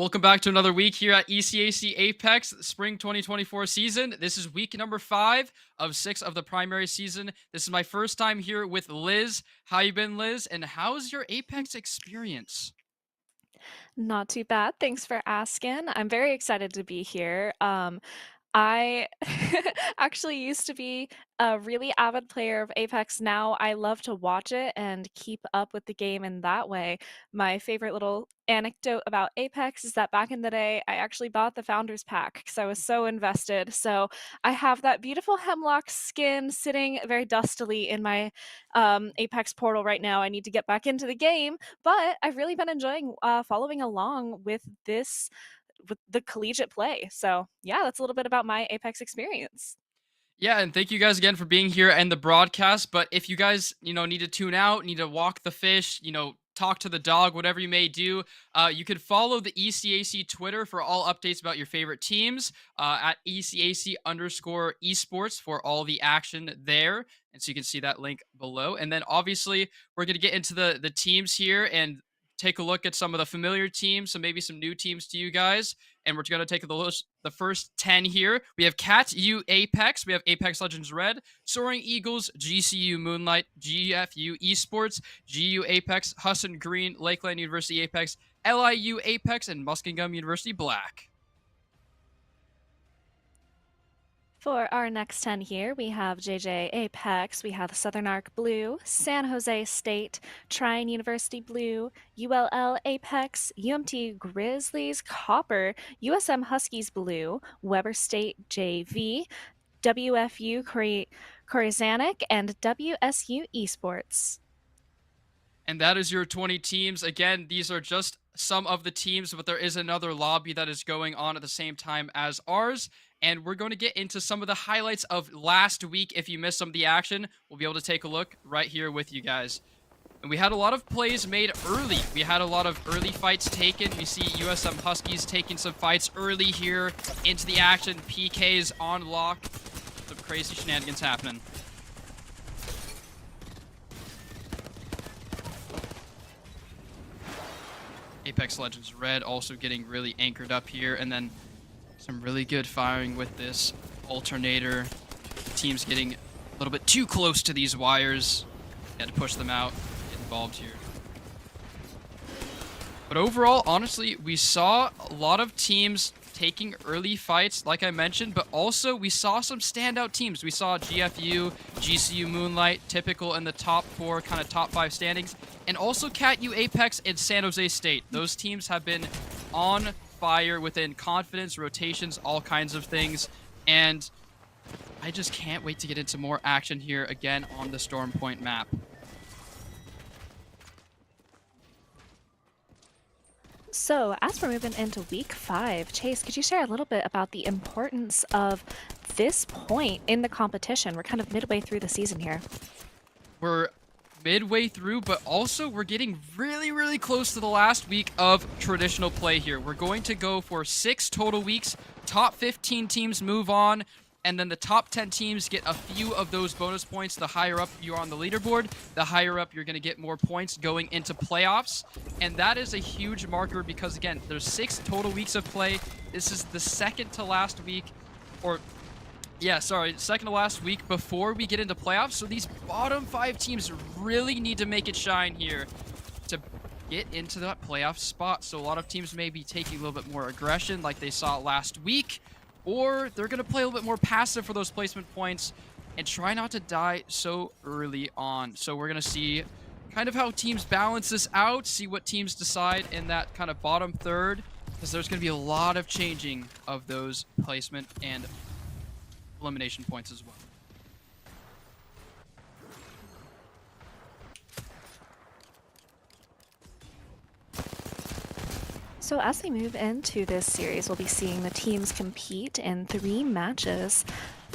Welcome back to another week here at ECAC Apex Spring 2024 season. This is week number 5 of 6 of the primary season. This is my first time here with Liz. How you been, Liz? And how's your Apex experience? Not too bad. Thanks for asking. I'm very excited to be here. I actually used to be a really avid player of Apex. Now I love to watch it and keep up with the game in that way. My favorite little anecdote about Apex is that back in the day, I actually bought the Founders Pack because I was so invested. So I have that beautiful Hemlock skin sitting very dustily in my Apex portal right now. I need to get back into the game, but I've really been enjoying following along with the collegiate play. So yeah, that's a little bit about my Apex experience. Yeah, and thank you guys again for being here and the broadcast. But if you guys, need to tune out, need to walk the fish, talk to the dog, whatever you may do, you can follow the ECAC Twitter for all updates about your favorite teams at ECAC underscore esports for all the action there. And so you can see that link below. And then obviously we're going to get into the teams here and take a look at some of the familiar teams, so maybe some new teams to you guys. And we're going to take the first 10 here. We have Cat U Apex, we have Apex Legends Red, Soaring Eagles, GCU Moonlight, GFU Esports, GU Apex, Husson Green, Lakeland University Apex, LIU Apex, and Muskingum University Black. For our next 10 here, we have JJ Apex, we have Southern Arc Blue, San Jose State, Trine University Blue, ULL Apex, UMT Grizzlies Copper, USM Huskies Blue, Weber State JV, WFU Korizanic, and WSU Esports. And that is your 20 teams. Again, these are just some of the teams, but there is another lobby that is going on at the same time as ours. And we're going to get into some of the highlights of last week. If you missed some of the action, we'll be able to take a look right here with you guys. And we had a lot of plays made early. We had a lot of early fights taken. We see USM Huskies taking some fights early here into the action. PKs on lock. Some crazy shenanigans happening. Apex Legends Red also getting really anchored up here, and then some really good firing with this alternator. Team's getting a little bit too close to these wires. Had to push them out, get involved here. But overall, honestly, we saw a lot of teams taking early fights, like I mentioned, but also we saw some standout teams. We saw GFU, GCU Moonlight, typical in the top 4, kind of top 5 standings, and also Cat U Apex and San Jose State. Those teams have been on fire within confidence, rotations, all kinds of things, and I just can't wait to get into more action here again on the Storm Point map. So, as we're moving into week 5, Chase, could you share a little bit about the importance of this point in the competition? We're kind of midway through the season here. We're midway through, but also we're getting really, really close to the last week of traditional play here. We're going to go for 6 total weeks. Top 15 teams move on, and then the top 10 teams get a few of those bonus points. The higher up you are on the leaderboard, the higher up you're going to get more points going into playoffs. And that is a huge marker because, again, there's 6 total weeks of play. This is the second to last week, or yeah, sorry, second to last week before we get into playoffs. So these bottom 5 teams really need to make it shine here to get into that playoff spot. So a lot of teams may be taking a little bit more aggression like they saw last week, or they're going to play a little bit more passive for those placement points and try not to die so early on. So we're going to see kind of how teams balance this out, see what teams decide in that kind of bottom third, because there's going to be a lot of changing of those placement and elimination points as well. So, as we move into this series, we'll be seeing the teams compete in 3 matches.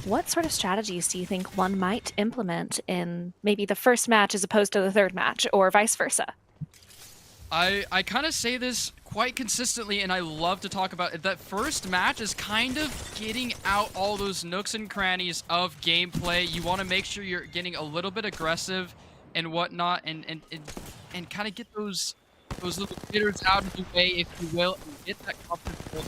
What sort of strategies do you think one might implement in maybe the first match as opposed to the third match, or vice versa? I kind of say this quite consistently, and I love to talk about it. That first match is kind of getting out all those nooks and crannies of gameplay. You want to make sure you're getting a little bit aggressive and whatnot, and kind of get those those little jitters out of the way, if you will, and get that comfortable.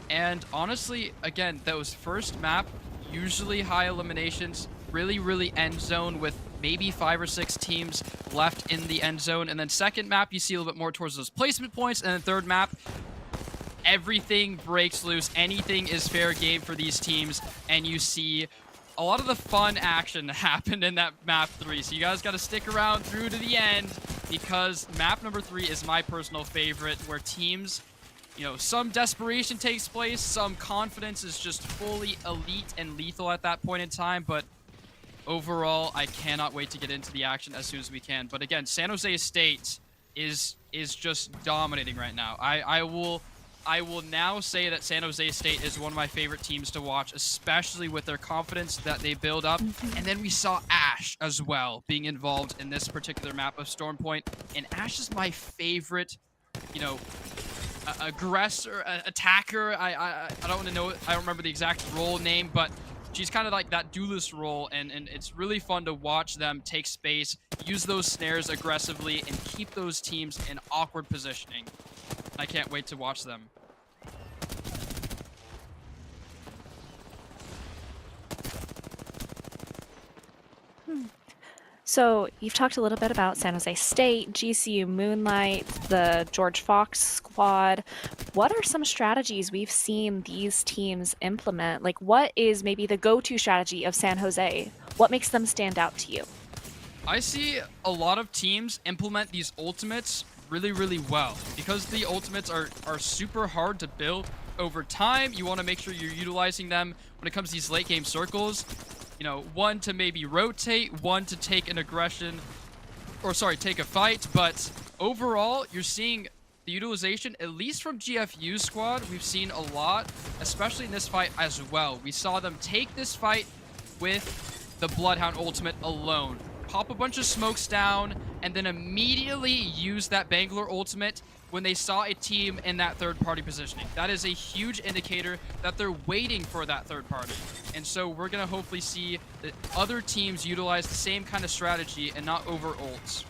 And honestly, again, those first map, usually high eliminations, really end zone with maybe 5 or 6 teams left in the end zone. And then second map, you see a little bit more towards those placement points. And then third map, everything breaks loose. Anything is fair game for these teams. And you see a lot of the fun action happen in that map 3. So you guys got to stick around through to the end, because map number 3 is my personal favorite, where teams, you know, some desperation takes place, some confidence is just fully elite and lethal at that point in time. But overall, I cannot wait to get into the action as soon as we can. But again, San Jose State is just dominating right now. I will now say that San Jose State is one of my favorite teams to watch, especially with their confidence that they build up. And then we saw Ash as well being involved in this particular map of Stormpoint. And Ash is my favorite, you know, aggressor, attacker. I don't want to know, I don't remember the exact role name, but she's kind of like that duelist role, and it's really fun to watch them take space, use those snares aggressively, and keep those teams in awkward positioning. I can't wait to watch them. So you've talked a little bit about San Jose State, GCU Moonlight, the George Fox squad. What are some strategies we've seen these teams implement? Like, what is maybe the go-to strategy of San Jose? What makes them stand out to you? I see a lot of teams implement these ultimates really well, because the ultimates are super hard to build over time. You want to make sure you're utilizing them when it comes to these late game circles. You know, one to maybe rotate, one to take an aggression, or sorry, take a fight. But overall, you're seeing the utilization, at least from GFU's squad, we've seen a lot, especially in this fight as well. We saw them take this fight with the Bloodhound ultimate alone, pop a bunch of smokes down, and then immediately use that Bangalore ultimate when they saw a team in that third-party positioning. That is a huge indicator that they're waiting for that third party. And so we're going to hopefully see that other teams utilize the same kind of strategy and not over ults.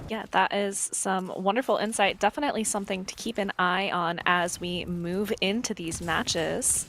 Yeah, that is some wonderful insight. Definitely something to keep an eye on as we move into these matches.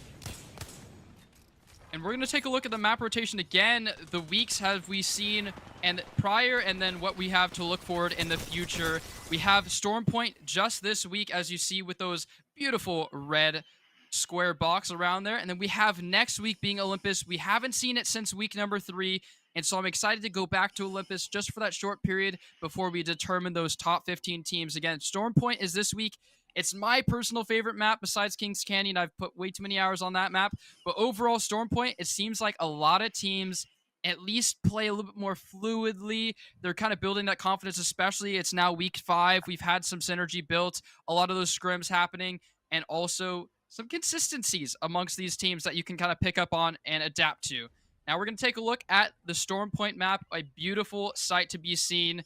And we're going to take a look at the map rotation again. The weeks have we seen and prior, and then what we have to look forward in the future. We have Stormpoint just this week, as you see with those beautiful red square box around there. And then we have next week being Olympus. We haven't seen it since week number 3. And so I'm excited to go back to Olympus just for that short period before we determine those top 15 teams. Again, Stormpoint is this week. It's my personal favorite map besides Kings Canyon. I've put way too many hours on that map. But overall, Stormpoint, it seems like a lot of teams at least play a little bit more fluidly. They're kind of building that confidence, especially it's now week 5. We've had some synergy built, a lot of those scrims happening, and also some consistencies amongst these teams that you can kind of pick up on and adapt to. Now we're going to take a look at the Stormpoint map, a beautiful sight to be seen.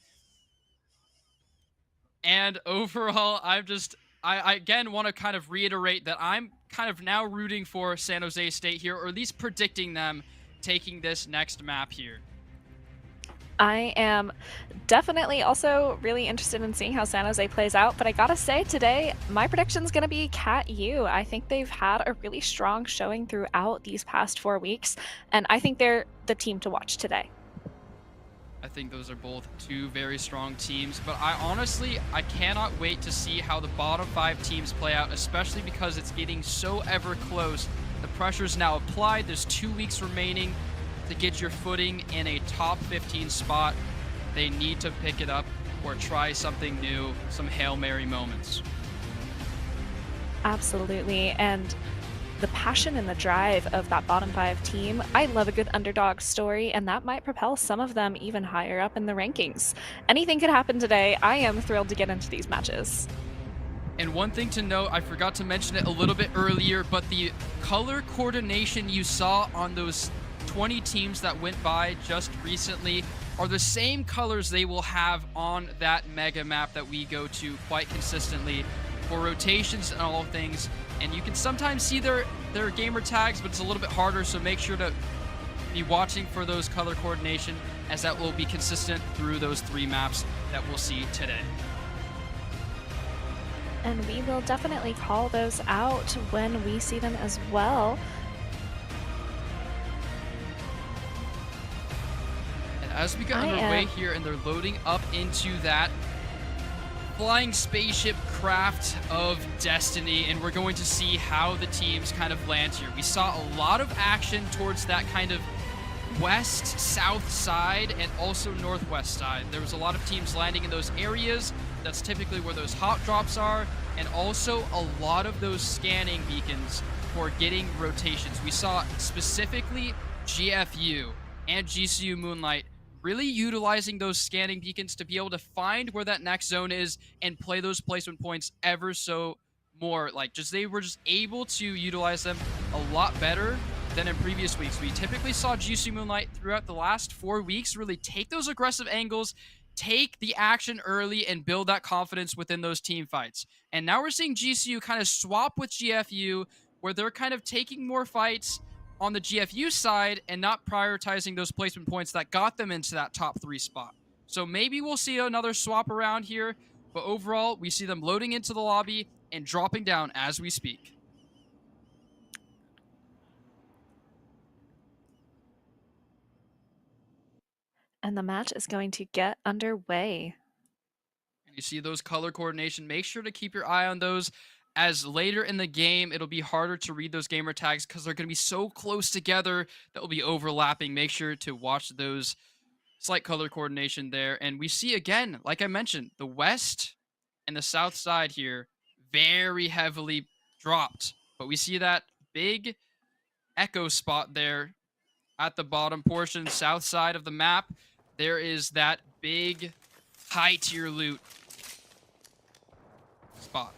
And overall, I again want to kind of reiterate that I'm kind of now rooting for San Jose State here, or at least predicting them taking this next map here. I am definitely also really interested in seeing how San Jose plays out, but I gotta say today, my prediction's gonna be Cat U. I think they've had a really strong showing throughout these past 4 weeks, and I think they're the team to watch today. I think those are both two very strong teams, but I cannot wait to see how the bottom 5 teams play out, especially because it's getting so ever close. The pressure's now applied. There's 2 weeks remaining to get your footing in a top 15 spot. They need to pick it up or try something new, some Hail Mary moments. Absolutely, and the passion and the drive of that bottom 5 team, I love a good underdog story, and that might propel some of them even higher up in the rankings. Anything could happen today. I am thrilled to get into these matches. And one thing to note, I forgot to mention it a little bit earlier, but the color coordination you saw on those 20 teams that went by just recently are the same colors they will have on that mega map that we go to quite consistently for rotations and all things. And you can sometimes see their gamer tags, but it's a little bit harder, so make sure to be watching for those color coordination, as that will be consistent through those 3 maps that we'll see today. And we will definitely call those out when we see them as well. And as we get underway here and they're loading up into that flying spaceship craft of destiny, and we're going to see how the teams kind of land here. We saw a lot of action towards that kind of west, south side, and also northwest side. There was a lot of teams landing in those areas. That's typically where those hot drops are, and also a lot of those scanning beacons for getting rotations. We saw specifically GFU and GCU Moonlight really utilizing those scanning beacons to be able to find where that next zone is and play those placement points ever so more. Like, just they were just able to utilize them a lot better than in previous weeks. We typically saw GCU Moonlight throughout the last 4 weeks really take those aggressive angles, take the action early, and build that confidence within those team fights. And now we're seeing GCU kind of swap with GFU, where they're kind of taking more fights on the GFU side and not prioritizing those placement points that got them into that top 3 spot. So maybe we'll see another swap around here, but overall, we see them loading into the lobby and dropping down as we speak. And the match is going to get underway. And you see those color coordination. Make sure to keep your eye on those, as later in the game, it'll be harder to read those gamer tags because they're going to be so close together that will be overlapping. Make sure to watch those slight color coordination there. And we see, again, like I mentioned, the west and the south side here very heavily dropped. But we see that big echo spot there at the bottom portion, south side of the map. There is that big high tier loot spot.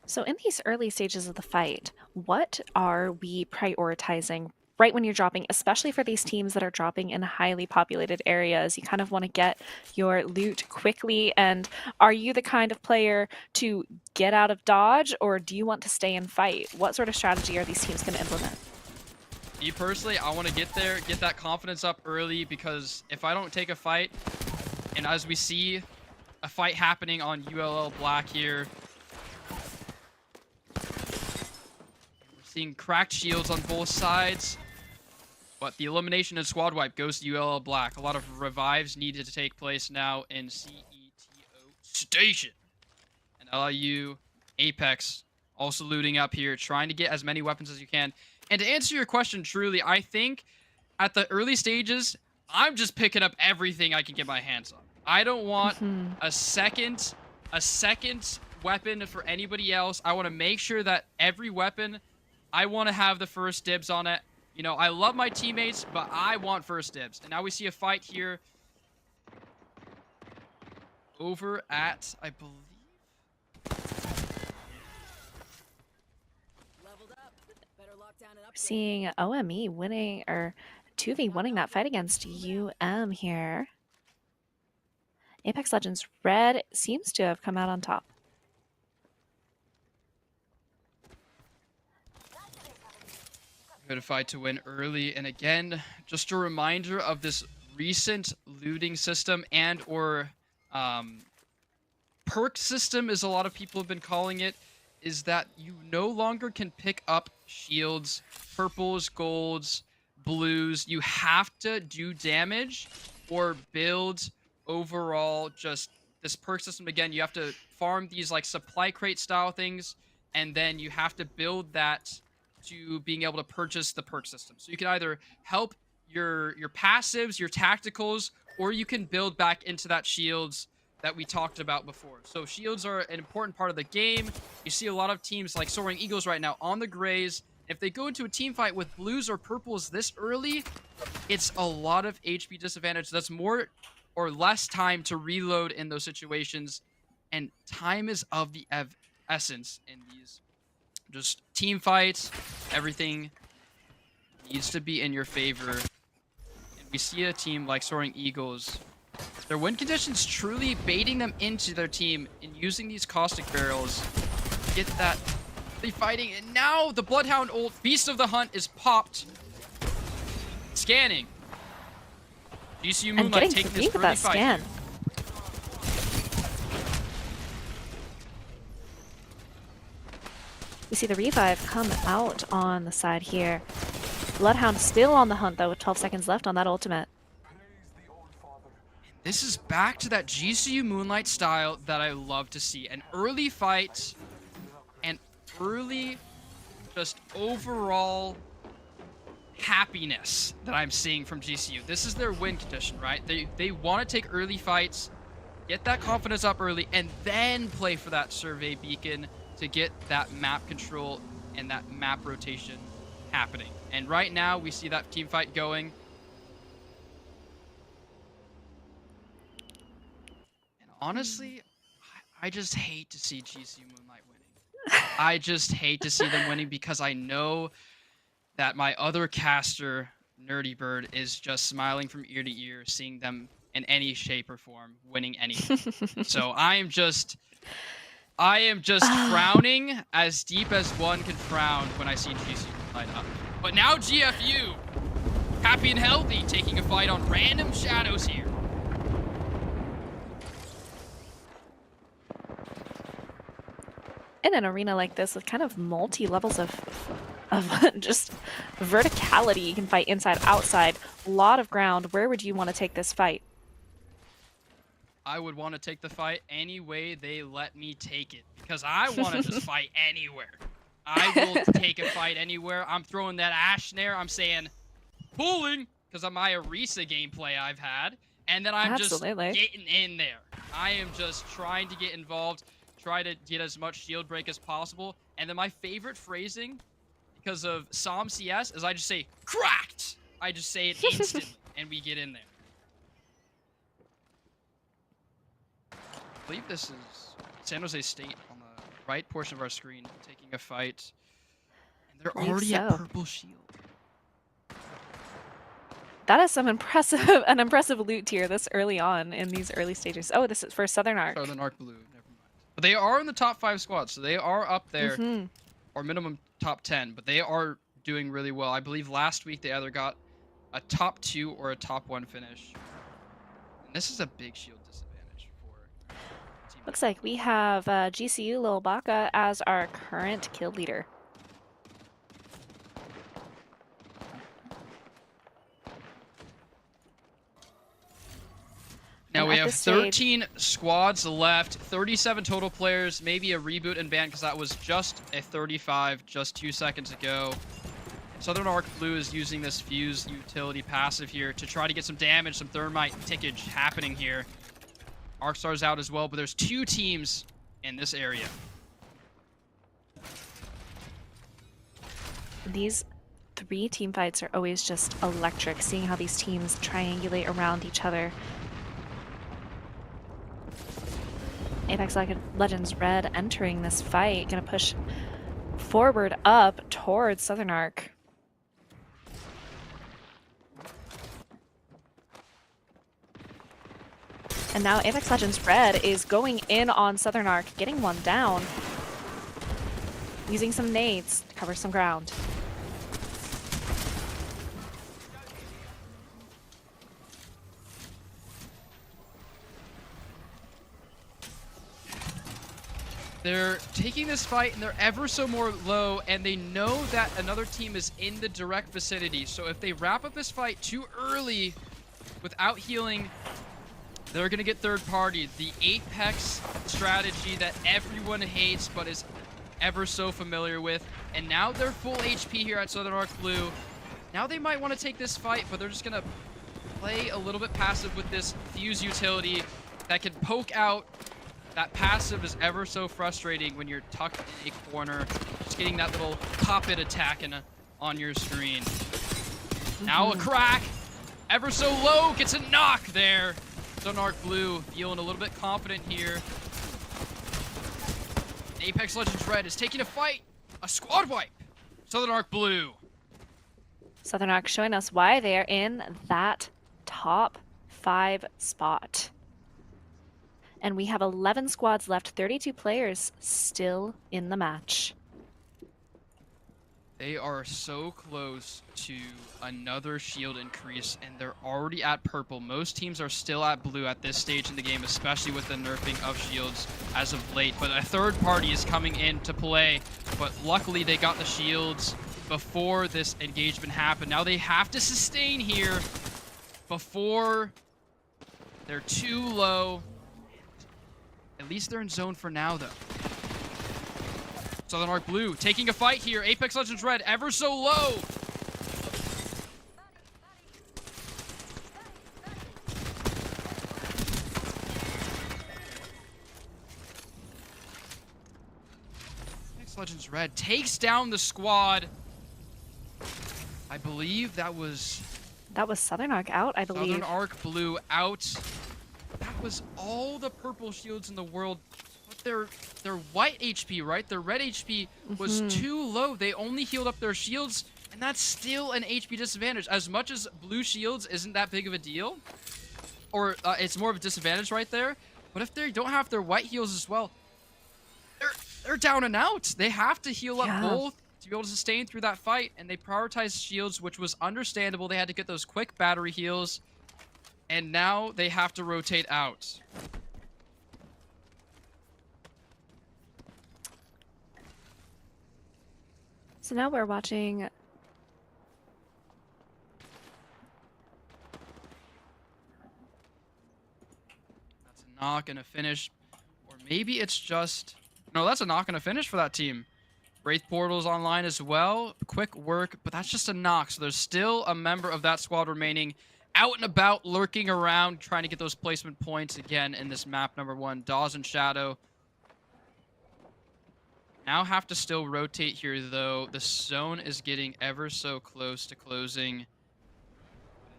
So in these early stages of the fight, what are we prioritizing right when you're dropping, especially for these teams that are dropping in highly populated areas? You kind of want to get your loot quickly. And are you the kind of player to get out of dodge, or do you want to stay and fight? What sort of strategy are these teams going to implement? Me personally, I want to get there, get that confidence up early, because if I don't take a fight, and as we see a fight happening on ULL Black here, seeing cracked shields on both sides, but the elimination and squad wipe goes to ULL Black. A lot of revives needed to take place now in CETO Station. And LIU, Apex, also looting up here, trying to get as many weapons as you can. And to answer your question truly, I think at the early stages, I'm just picking up everything I can get my hands on. I don't want a second weapon for anybody else. I want to make sure that every weapon, I want to have the first dibs on it. You know, I love my teammates, but I want first dibs. And now we see a fight here over at, I believe, seeing OME winning, or 2v winning that fight against UM here. Apex Legends Red seems to have come out on top. Good fight to win early. And again, just a reminder of this recent looting system and or perk system, as a lot of people have been calling it, is that you no longer can pick up shields, purples, golds, blues. You have to do damage or build overall just this perk system. Again, you have to farm these like supply crate style things, and then you have to build that to being able to purchase the perk system. So you can either help your passives, your tacticals, or you can build back into that shields that we talked about before. So shields are an important part of the game. You see a lot of teams like Soaring Eagles right now on the grays. If they go into a team fight with blues or purples this early, it's a lot of HP disadvantage. That's more or less time to reload in those situations. And time is of the essence in these just team fights. Everything needs to be in your favor. And we see a team like Soaring Eagles, their win conditions truly baiting them into their team and using these caustic barrels to get that fighting, and now the Bloodhound ult, Beast of the Hunt, is popped. Scanning. GCU And Moonlight getting taking free this with early that fight. scan. We see the revive come out on the side here. Bloodhound still on the hunt though with 12 seconds left on that ultimate. This is back to that GCU Moonlight style that I love to see. An early fight, and early just overall happiness that I'm seeing from GCU. This is their win condition, right? They want to take early fights, get that confidence up early, and then play for that survey beacon to get that map control and that map rotation happening. And right now, we see that team fight going. And honestly, I just hate to see GCU Moonlight winning. I just hate to see them winning because I know that my other caster, Nerdy Bird, is just smiling from ear to ear, seeing them in any shape or form winning anything. So I am just frowning as deep as one can frown when I see GCU light up. But now GFU, happy and healthy, taking a fight on random shadows here. In an arena like this with kind of multi-levels of just verticality, you can fight inside, outside, a lot of ground. Where would you want to take this fight? I would want to take the fight any way they let me take it, because I want to just fight anywhere. I will take a fight anywhere. I'm throwing that Ashe there. I'm saying pulling because of my Orisa gameplay I've had, and then I'm just getting in there. I am just trying to get involved, try to get as much shield break as possible, and then my favorite phrasing, because of Psalm CS, is I just say cracked. I just say it instantly, and we get in there. I believe this is San Jose State on the right portion of our screen taking a fight, and they're already at purple shield. That is some an impressive loot tier this early on in these early stages. Oh, this is for Southern Arc. Southern Arc Blue, never mind. But they are in the top 5 squads, so they are up there, or minimum top 10, but they are doing really well. I believe last week they either got a top 2 or a top 1 finish. And this is a big shield disadvantage for Team. Looks like we have GCU Lil Baka as our current kill leader. Now we have 13 squads left, 37 total players, maybe a reboot and ban because that was just a 35 just 2 seconds ago. Southern Arc Blue is using this Fuse utility passive here to try to get some damage, some Thermite tickage happening here. Arcstar's out as well, but there's 2 teams in this area. These 3 team fights are always just electric, seeing how these teams triangulate around each other. Apex Legends Red entering this fight, gonna push forward up towards Southern Arc. And now Apex Legends Red is going in on Southern Arc, getting one down, using some nades to cover some ground. They're taking this fight, and they're ever so more low, and they know that another team is in the direct vicinity. So if they wrap up this fight too early without healing, they're going to get third party. The Apex strategy that everyone hates but is ever so familiar with. And now they're full HP here at Southern Arc Blue. Now they might want to take this fight, but they're just going to play a little bit passive with this Fuse utility that can poke out. That passive is ever so frustrating when you're tucked in a corner, just getting that little pop-it attack on your screen. Now a crack, ever so low, gets a knock there. Southern Arc Blue feeling a little bit confident here. Apex Legends Red is taking a fight, a squad wipe. Southern Arc Blue. Southern Arc showing us why they are in that top 5 spot. And we have 11 squads left, 32 players still in the match. They are so close to another shield increase, and they're already at purple. Most teams are still at blue at this stage in the game, especially with the nerfing of shields as of late. But a third party is coming in to play, but luckily they got the shields before this engagement happened. Now they have to sustain here before they're too low. At least they're in zone for now, though. Southern Arc Blue taking a fight here. Apex Legends Red ever so low. Apex Legends Red takes down the squad. I believe that was Southern Arc out, I believe. Southern Arc Blue out. That was all the purple shields in the world. But their white HP, right? Their red HP was too low. They only healed up their shields, and that's still an HP disadvantage. As much as blue shields isn't that big of a deal, or it's more of a disadvantage right there, but if they don't have their white heals as well, they're down and out. They have to heal up both to be able to sustain through that fight, and they prioritized shields, which was understandable. They had to get those quick battery heals, and now they have to rotate out. So now we're watching. That's not gonna finish, or maybe it's just no. That's a not gonna finish for that team. Wraith Portal's online as well. Quick work, but that's just a knock. So there's still a member of that squad remaining out and about, lurking around, trying to get those placement points again in this map number 1. Dawes and Shadow now have to still rotate here, though. The zone is getting ever so close to closing.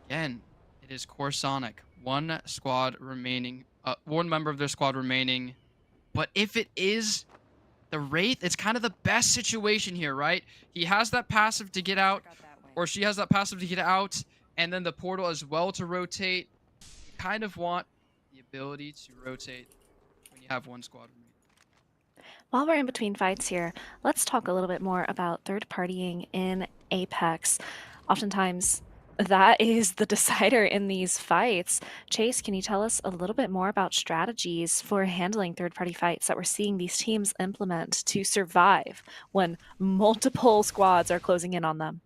Again, it is Core Sonic. One squad remaining. One member of their squad remaining. But if it is the Wraith, it's kind of the best situation here, right? He has that passive to get out, or she has that passive to get out, and then the portal as well to rotate. You kind of want the ability to rotate when you have one squad remaining. While we're in between fights here, let's talk a little bit more about third partying in Apex. Oftentimes, that is the decider in these fights. Chase, can you tell us a little bit more about strategies for handling third party fights that we're seeing these teams implement to survive when multiple squads are closing in on them?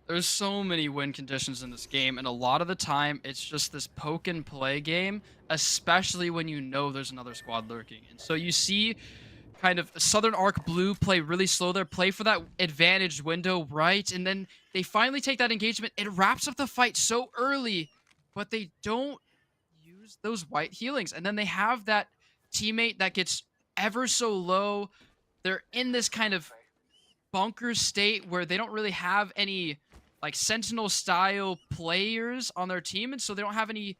There's so many win conditions in this game, and a lot of the time, it's just this poke and play game, especially when you know there's another squad lurking. And so you see kind of Southern Arc Blue play really slow there, play for that advantage window, right? And then they finally take that engagement. It wraps up the fight so early, but they don't use those white healings. And then they have that teammate that gets ever so low. They're in this kind of bunker state where they don't really have any like Sentinel style players on their team, and so they don't have any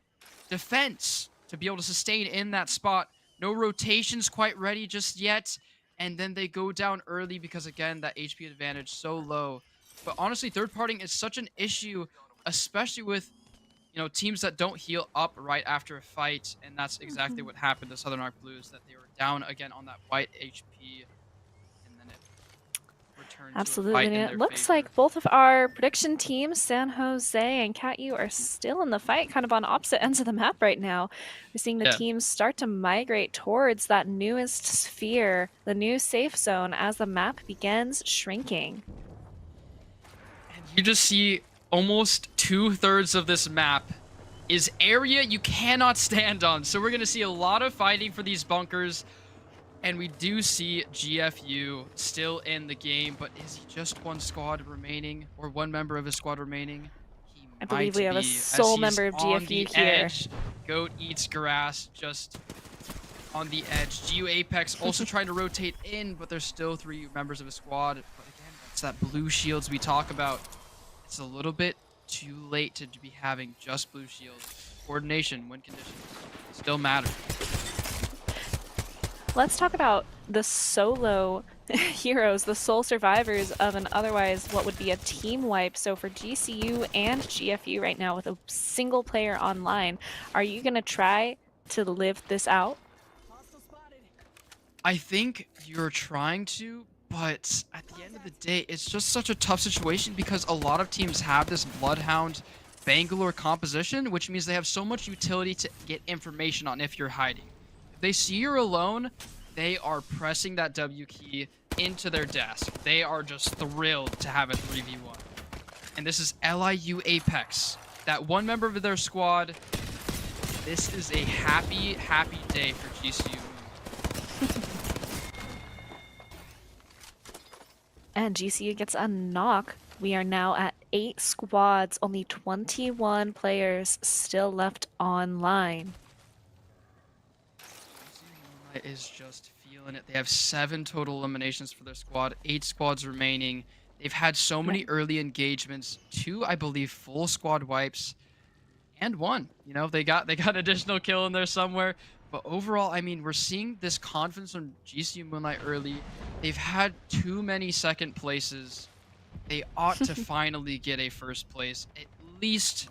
defense to be able to sustain in that spot. No rotations quite ready just yet, and then they go down early because again that HP advantage so low. But honestly, third partying is such an issue, especially with teams that don't heal up right after a fight, and that's exactly what happened to Southern Arc Blues, that they were down again on that white HP. Absolutely, and it looks like both of our prediction teams, San Jose and CatU, are still in the fight, kind of on opposite ends of the map right now. We're seeing the teams start to migrate towards that newest sphere, the new safe zone, as the map begins shrinking. And you just see almost 2/3 of this map is area you cannot stand on. So we're going to see a lot of fighting for these bunkers. And we do see GFU still in the game, but is he just one squad remaining, or one member of his squad remaining? I believe we have a sole member of GFU here. Edge. Goat eats grass, just on the edge. GU Apex also trying to rotate in, but there's still 3 members of his squad. But again, it's that blue shields we talk about. It's a little bit too late to be having just blue shields. Coordination, win conditions, still matter. Let's talk about the solo heroes, the sole survivors of an otherwise what would be a team wipe. So for GCU and GFU right now with a single player online, are you going to try to live this out? I think you're trying to, But at the end of the day, it's just such a tough situation because a lot of teams have this Bloodhound Bangalore composition, which means they have so much utility to get information on if you're hiding. If they see you're alone, they are pressing that W key into their desk. They are just thrilled to have a 3v1. And this is LIU Apex. That one member of their squad. This is a happy, happy day for GCU. And GCU gets a knock. We are now at 8 squads, only 21 players still left online. GCU is just feeling it. They have 7 total eliminations for their squad, 8 squads remaining. They've had so many early engagements, 2, I believe, full squad wipes, and 1. You know, they got additional kill in there somewhere. But overall, I mean, we're seeing this confidence from GCU Moonlight early. They've had too many second places. They ought to finally get a first place. At least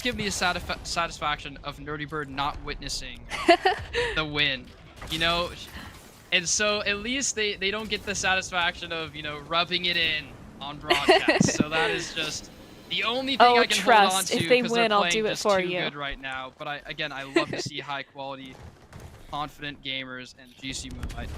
give me a satisfaction of Nerdy Bird not witnessing the win. You know, and so at least they don't get the satisfaction of, you know, rubbing it in on broadcast. So that is just the only thing I can hold on to. If they win, win, I'll do it for you. Good right now. But I love to see high quality, confident gamers, and GCU Moonlight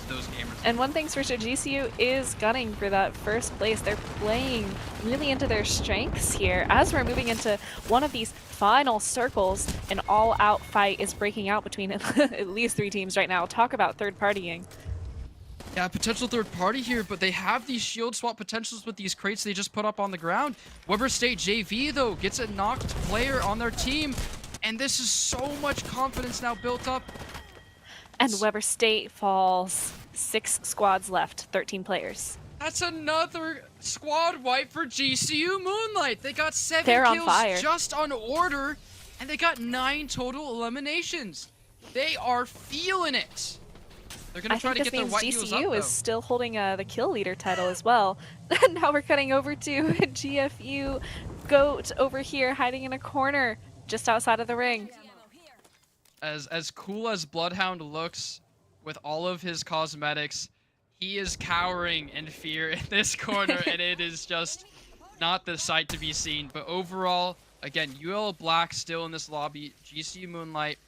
those gamers. And one thing's for sure, GCU is gunning for that first place. They're playing really into their strengths here. As we're moving into one of these final circles, an all-out fight is breaking out between at least 3 teams right now. Talk about third-partying. Yeah, potential third party here, but they have these shield swap potentials with these crates they just put up on the ground. Weber State JV, though, gets a knocked player on their team, and this is so much confidence now built up. And Weber State falls. 6 squads left, 13 players. That's another squad wipe for GCU Moonlight. They got 7 They're kills on fire. just on order, and they got 9 total eliminations. They are feeling it. They're gonna try to get their white heels up, GCU is still holding the kill leader title as well. Now we're cutting over to GFU Goat over here, hiding in a corner just outside of the ring. As cool as Bloodhound looks with all of his cosmetics, he is cowering in fear in this corner, and it is just not the sight to be seen. But overall, again, UL Black still in this lobby. GCU Moonlight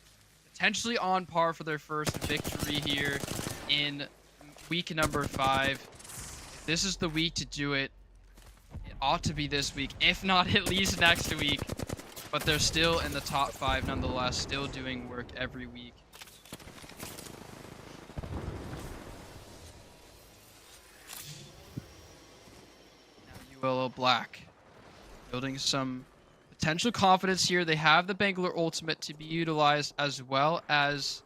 potentially on par for their first victory here in week number 5. If this is the week to do it, it ought to be this week, if not at least next week. But they're still in the top 5 nonetheless, still doing work every week. Now UL Black building some potential confidence here. They have the Bangalore ultimate to be utilized, as well as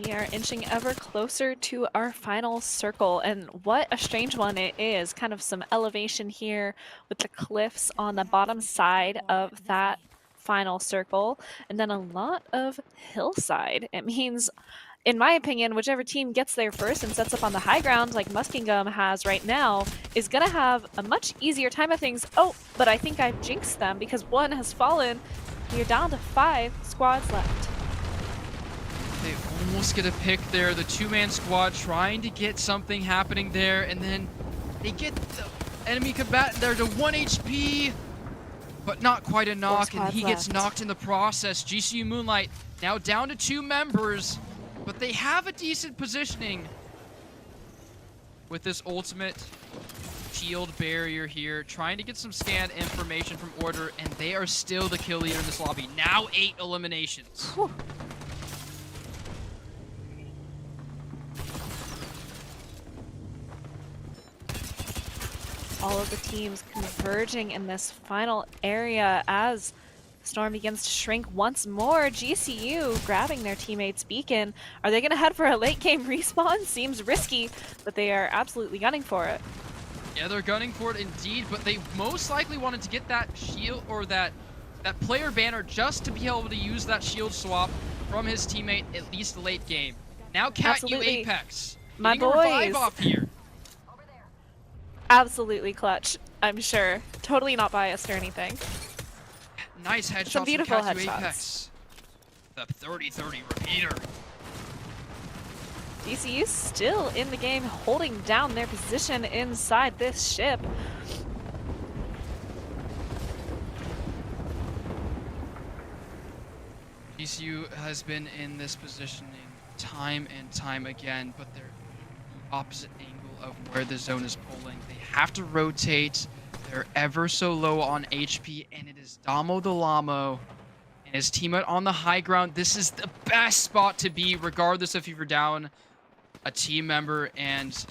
we are inching ever closer to our final circle, and what a strange one it is. Kind of some elevation here with the cliffs on the bottom side of that final circle, and then a lot of hillside. It means, in my opinion, whichever team gets there first and sets up on the high ground like Muskingum has right now is gonna have a much easier time of things. Oh, but I think I've jinxed them because 1 has fallen. We are down to 5 squads left. they almost get a pick there. The 2-man squad trying to get something happening there, and then they get the enemy combatant there to 1 HP, but not quite a knock, and he gets knocked in the process. GCU Moonlight now down to 2 members, but they have a decent positioning with this ultimate shield barrier here, trying to get some scan information from Order, and they are still the kill leader in this lobby. Now 8 eliminations. Whew. All of the teams converging in this final area as Storm begins to shrink once more. GCU grabbing their teammate's beacon. Are they going to head for a late game respawn? Seems risky, but they are absolutely gunning for it. Yeah, they're gunning for it indeed, but they most likely wanted to get that shield or that player banner just to be able to use that shield swap from his teammate at least late game. Now Cat U Apex. My boys. Revive off here. Absolutely clutch, I'm sure. Totally not biased or anything. Nice headshots. Some beautiful from Cat U headshots. Apex. The 30-30 repeater. DCU still in the game, holding down their position inside this ship. GCU has been in this positioning time and time again, but they're the opposite angle of where the zone is pulling. They have to rotate. They're ever so low on HP, and it is Damo the Llamo and his teammate on the high ground. This is the best spot to be, regardless if you're down a team member. And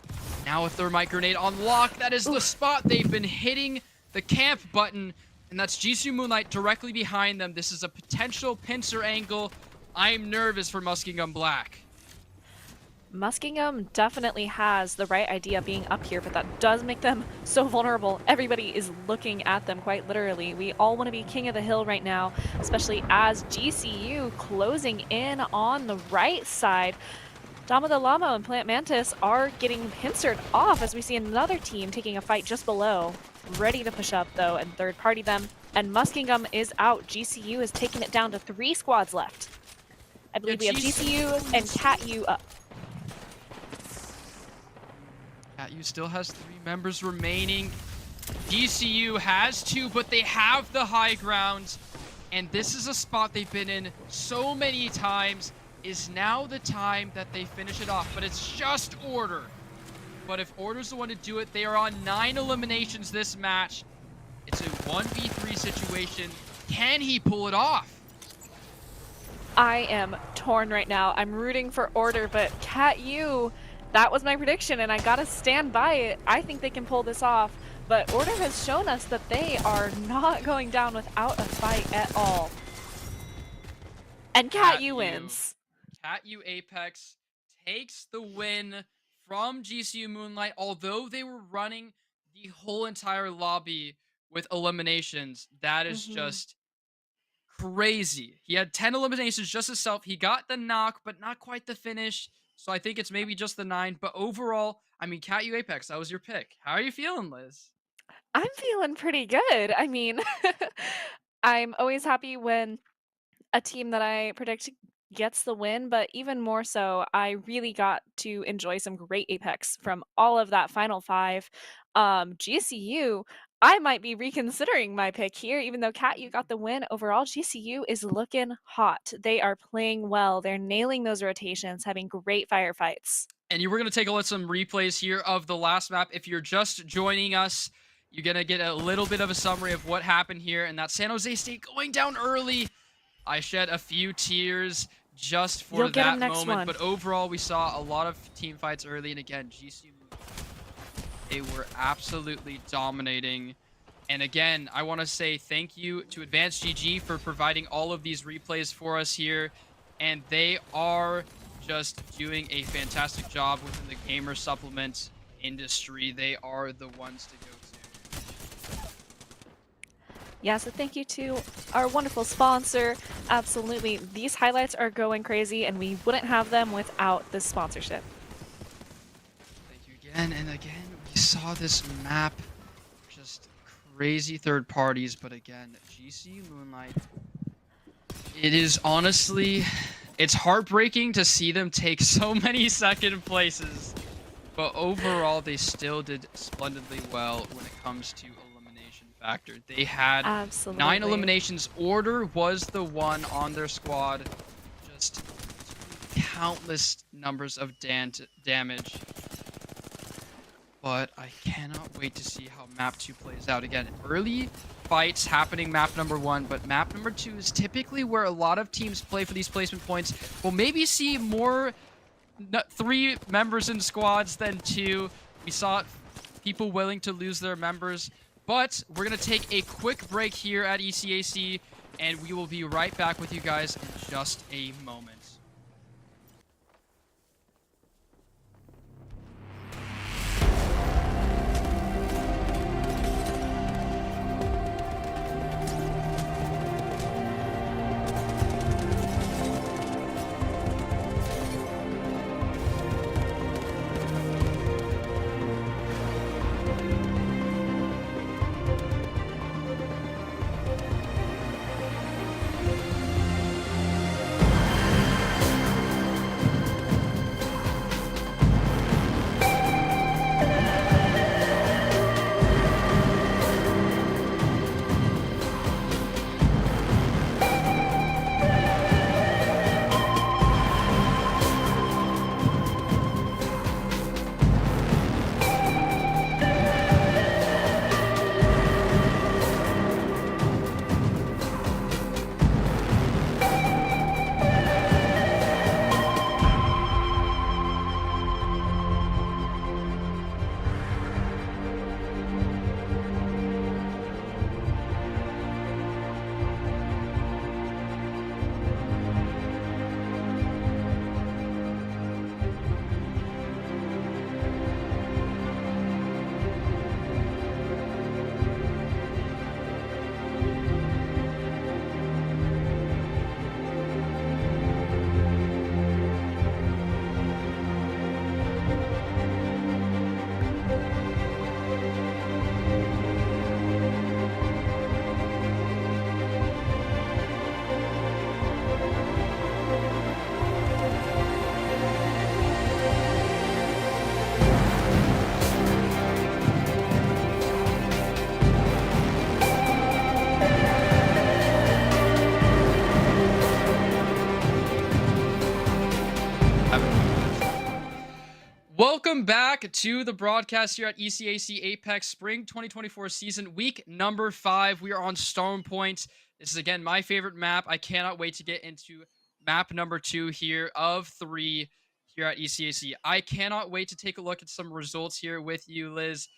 now a thermite grenade on lock. That is the spot. They've been hitting the camp button, and that's GCU Moonlight directly behind them. This is a potential pincer angle. I'm nervous for Muskingum Black. Muskingum definitely has the right idea being up here, but that does make them so vulnerable. Everybody is looking at them quite literally. We all want to be king of the hill right now, especially as GCU closing in on the right side. Dama the Llama and Plant Mantis are getting pincered off as we see another team taking a fight just below. Ready to push up though and third party them. And Muskingum is out. GCU has taken it down to 3 squads left. I believe we have GCU and CatU up. CatU still has 3 members remaining. GCU has 2, but they have the high ground. And this is a spot they've been in so many times. Is now the time that they finish it off, but it's just Order. But if Order's the one to do it, they are on 9 eliminations this match. It's a 1v3 situation. Can he pull it off? I am torn right now. I'm rooting for Order, but CatU, that was my prediction, and I gotta stand by it. I think they can pull this off, but Order has shown us that they are not going down without a fight at all. And CatU wins. CatU Apex takes the win from GCU Moonlight, although they were running the whole entire lobby with eliminations. That is just crazy. He had 10 eliminations just himself. He got the knock, but not quite the finish. So I think it's maybe just the 9. But overall, I mean, CatU Apex, that was your pick. How are you feeling, Liz? I'm feeling pretty good. I mean, I'm always happy when a team that I predict gets the win, but even more so, I really got to enjoy some great Apex from all of that final 5. GCU, I might be reconsidering my pick here, even though CatU got the win. Overall, GCU is looking hot. They are playing well. They're nailing those rotations, having great firefights. And you were going to take a look at some replays here of the last map. If you're just joining us, you're going to get a little bit of a summary of what happened here. And that San Jose State going down early. I shed a few tears just for that moment. But overall, we saw a lot of team fights early. And again, GCU, they were absolutely dominating. And again, I want to say thank you to Advanced GG for providing all of these replays for us here. And they are just doing a fantastic job within the gamer supplement industry. They are the ones to go to. Yeah, so thank you to our wonderful sponsor. Absolutely, these highlights are going crazy, and we wouldn't have them without this sponsorship. Thank you again, and again, we saw this map, just crazy third parties, but again, GCU Moonlight, it is honestly, it's heartbreaking to see them take so many second places, but overall, they still did splendidly well when it comes to elimination factor. They had 9 eliminations. Order was the one on their squad. Just countless numbers of damage. But I cannot wait to see how map 2 plays out. Again, early fights happening map number 1, but map number 2 is typically where a lot of teams play for these placement points. We'll maybe see more 3 members in squads than 2. We saw people willing to lose their members. But we're going to take a quick break here at ECAC, and we will be right back with you guys in just a moment. Welcome back to the broadcast here at ECAC Apex Spring 2024 season, week number 5. We are on Storm Point. This is, again, my favorite map. I cannot wait to get into map number 2 here of 3 here at ECAC. I cannot wait to take a look at some results here with you, Liz.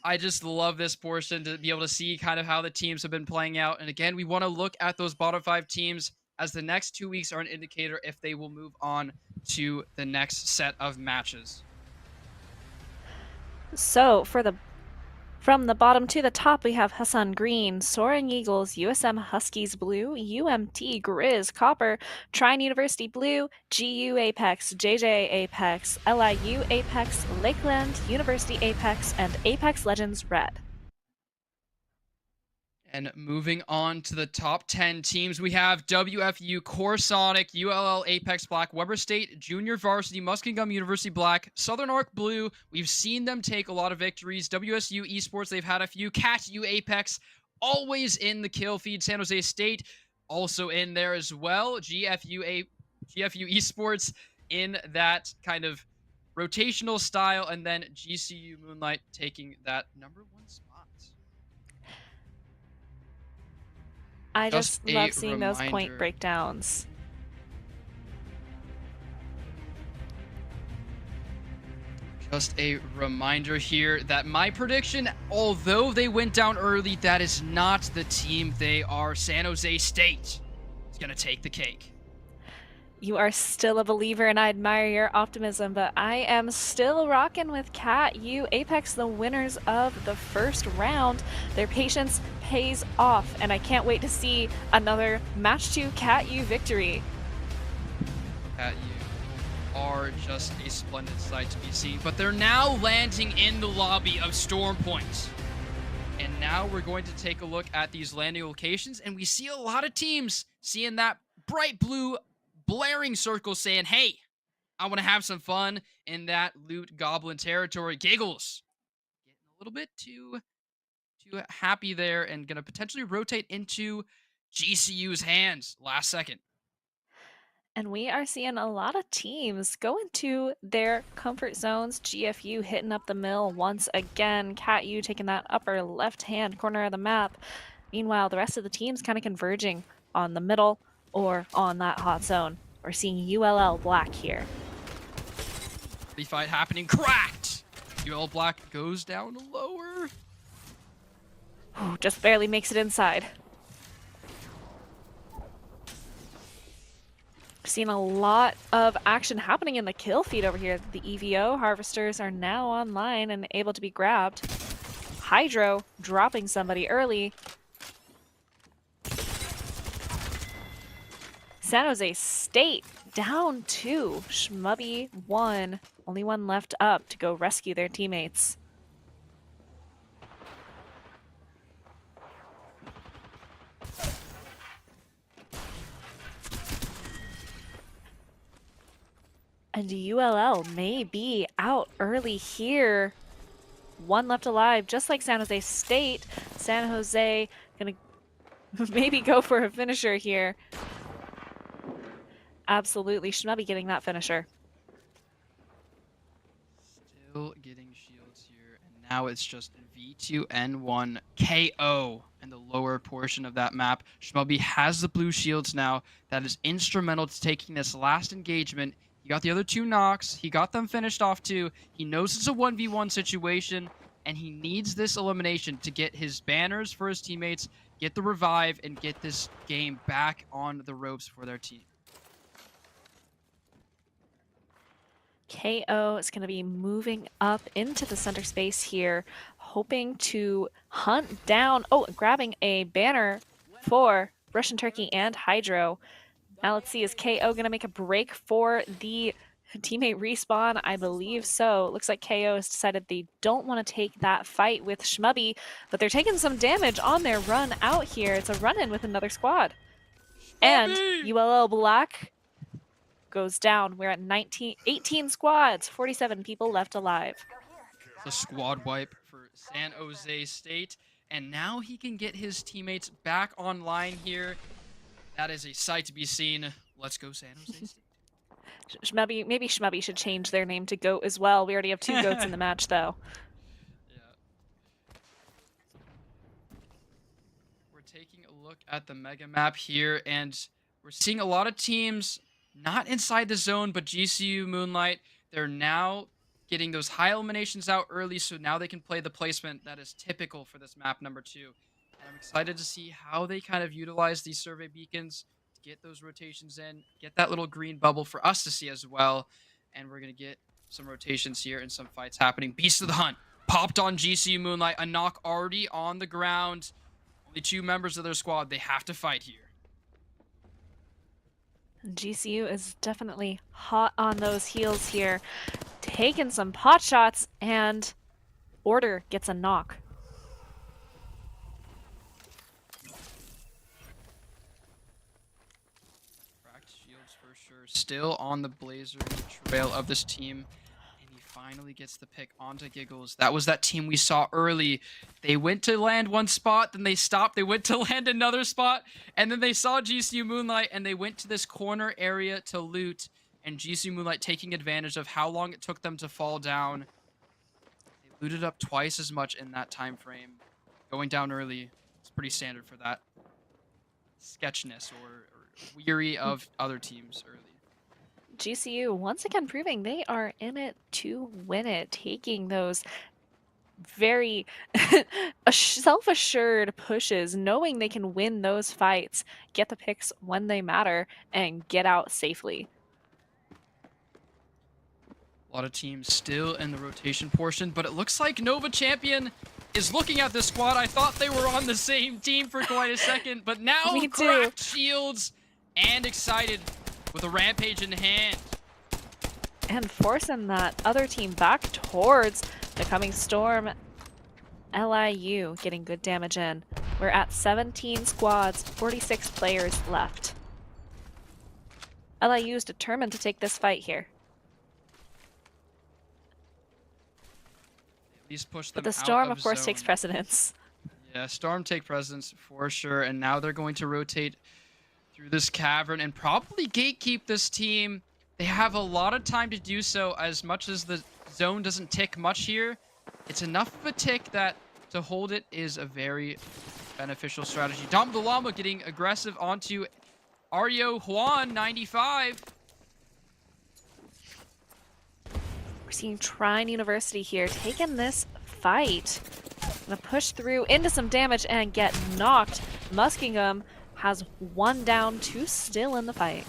I just love this portion to be able to see kind of how the teams have been playing out. And again, we want to look at those bottom 5 teams, as the next 2 weeks are an indicator if they will move on to the next set of matches. So from the bottom to the top, we have Hassan Green, Soaring Eagles, USM Huskies Blue, UMT Grizz Copper, Trine University Blue, GU Apex, JJ Apex, LIU Apex, Lakeland University Apex, and Apex Legends Red. And moving on to the top 10 teams, we have WFU, Core Sonic, ULL Apex Black, Weber State, Junior Varsity, Muskingum University Black, Southern Arc Blue. We've seen them take a lot of victories. WSU Esports, they've had a few. Cat U Apex, always in the kill feed. San Jose State, also in there as well. GFU Esports in that kind of rotational style. And then GCU Moonlight taking that number 1 spot. I just love seeing those point breakdowns. Just a reminder here that my prediction, although they went down early, that is not the team they are. San Jose State is going to take the cake. You are still a believer, and I admire your optimism, but I am still rocking with Cat U Apex, the winners of the first round. Their patience pays off, and I can't wait to see another match 2 Cat U victory. Cat U are just a splendid sight to be seen, but they're now landing in the lobby of Storm Point. And now we're going to take a look at these landing locations, and we see a lot of teams seeing that bright blue blaring circle saying, hey, I want to have some fun in that loot goblin territory. Giggles getting a little bit too happy there and going to potentially rotate into GCU's hands last second. And we are seeing a lot of teams go into their comfort zones. GFU hitting up the mill once again. Cat U taking that upper left-hand corner of the map. Meanwhile, the rest of the teams kind of converging on the middle or on that hot zone. We're seeing ULL Black here. The fight happening. Cracked! ULL Black goes down lower. Ooh, just barely makes it inside. Seen a lot of action happening in the kill feed over here. The EVO harvesters are now online and able to be grabbed. Hydro dropping somebody early. San Jose State down 2. Shmubby 1. Only one left up to go rescue their teammates. And ULL may be out early here. One left alive, just like San Jose State. San Jose gonna maybe go for a finisher here. Absolutely, Shmubby getting that finisher. Still getting shields here, and now it's just V2N1 KO in the lower portion of that map. Shmubby has the blue shields now. That is instrumental to taking this last engagement. He got the other 2 knocks. He got them finished off too. He knows it's a 1v1 situation, and he needs this elimination to get his banners for his teammates, get the revive, and get this game back on the ropes for their team. KO is going to be moving up into the center space here, hoping to hunt down, grabbing a banner for Russian Turkey and Hydro. Now let's see, is KO going to make a break for the Teammate respawn, I believe so. Looks like KO has decided they don't want to take that fight with Shmubby, but they're taking some damage on their run out here. It's a run-in with another squad. And Bobby! ULL Black goes down. We're at 18 squads, 47 people left alive. The squad wipe for San Jose State. And now he can get his teammates back online here. That is a sight to be seen. Let's go, San Jose State. Shmubby, maybe Shmubby should change their name to Goat as well. We already have 2 goats in the match, though. Yeah. We're taking a look at the mega map here, and we're seeing a lot of teams not inside the zone, but GCU Moonlight. They're now getting those high eliminations out early, so now they can play the placement that is typical for this map number 2. And I'm excited to see how they kind of utilize these survey beacons to get those rotations in, get that little green bubble for us to see as well. And we're going to get some rotations here and some fights happening. Beast of the Hunt popped on GCU Moonlight. A knock already on the ground. Only 2 members of their squad. They have to fight here. GCU is definitely hot on those heels here. Taking some pot shots, and Order gets a knock. Cracked shields for sure. Still on the Blazer trail of this team. And he finally gets the pick onto Giggles. That was that team we saw early. They went to land one spot, then they stopped. They went to land another spot, and then they saw GCU Moonlight, and they went to this corner area to loot. And GCU Moonlight taking advantage of how long it took them to fall down. They looted up twice as much in that time frame. Going down early, it's pretty standard for that sketchness or weary of other teams early. GCU once again proving they are in it to win it, taking those very self-assured pushes, knowing they can win those fights, get the picks when they matter, and get out safely. A lot of teams still in the rotation portion, but it looks like Nova Champion is looking at this squad. I thought they were on the same team for quite a second, but now Me too. cracked shields and excited with a rampage in hand. And forcing that other team back towards the coming storm. LIU getting good damage in. We're at 17 squads, 46 players left. LIU is determined to take this fight here. At least push them But the out storm, of course, zone. takes precedence. Yeah, Storm take precedence for sure, and now they're going to rotate through this cavern and probably gatekeep this team. They have a lot of time to do so. As much as the zone doesn't tick much here, it's enough of a tick that to hold it is a very beneficial strategy. Dom the Llama getting aggressive onto Ario Juan, 95. We're seeing Trine University here taking this fight. Gonna push through into some damage and get knocked. Muskingum has 1 down, 2 still in the fight.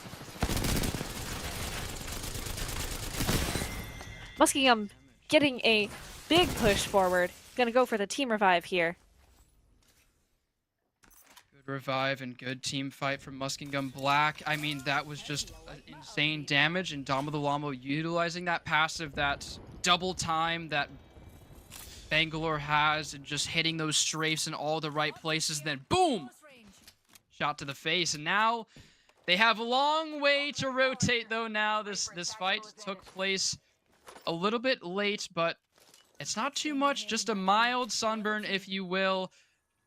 Muskingum getting a big push forward. Gonna go for the team revive here. Good revive and good team fight from Muskingum Black. I mean, that was just insane damage, and Dom of the Llama utilizing that passive, that double time that Bangalore has, and just hitting those strafes in all the right places, then boom! Shot to the face, and now they have a long way to rotate, though. Now this fight took place a little bit late, but it's not too much, just a mild sunburn, if you will,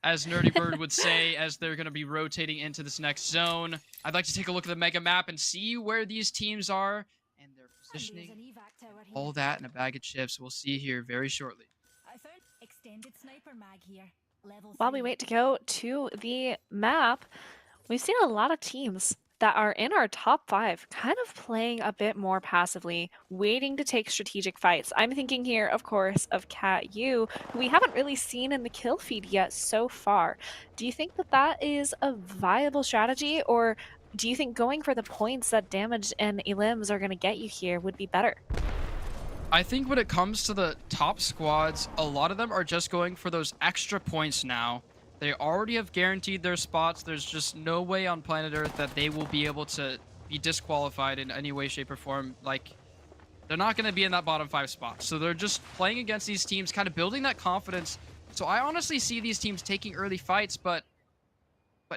as Nerdy Bird would say, as they're going to be rotating into this next zone. I'd like to take a look at the mega map and see where these teams are and their positioning. All that in a bag of chips. We'll see here very shortly. While we wait to go to the map, we've seen a lot of teams that are in our top 5 kind of playing a bit more passively, waiting to take strategic fights. I'm thinking here, of course, of Cat U, who we haven't really seen in the kill feed yet so far. Do you think that that is a viable strategy, or do you think going for the points that Damage and Elims are going to get you here would be better? I think when it comes to the top squads, a lot of them are just going for those extra points now. They already have guaranteed their spots. There's just no way on planet Earth that they will be able to be disqualified in any way, shape, or form. Like, they're not going to be in that bottom 5 spot. So they're just playing against these teams, kind of building that confidence. So I honestly see these teams taking early fights, but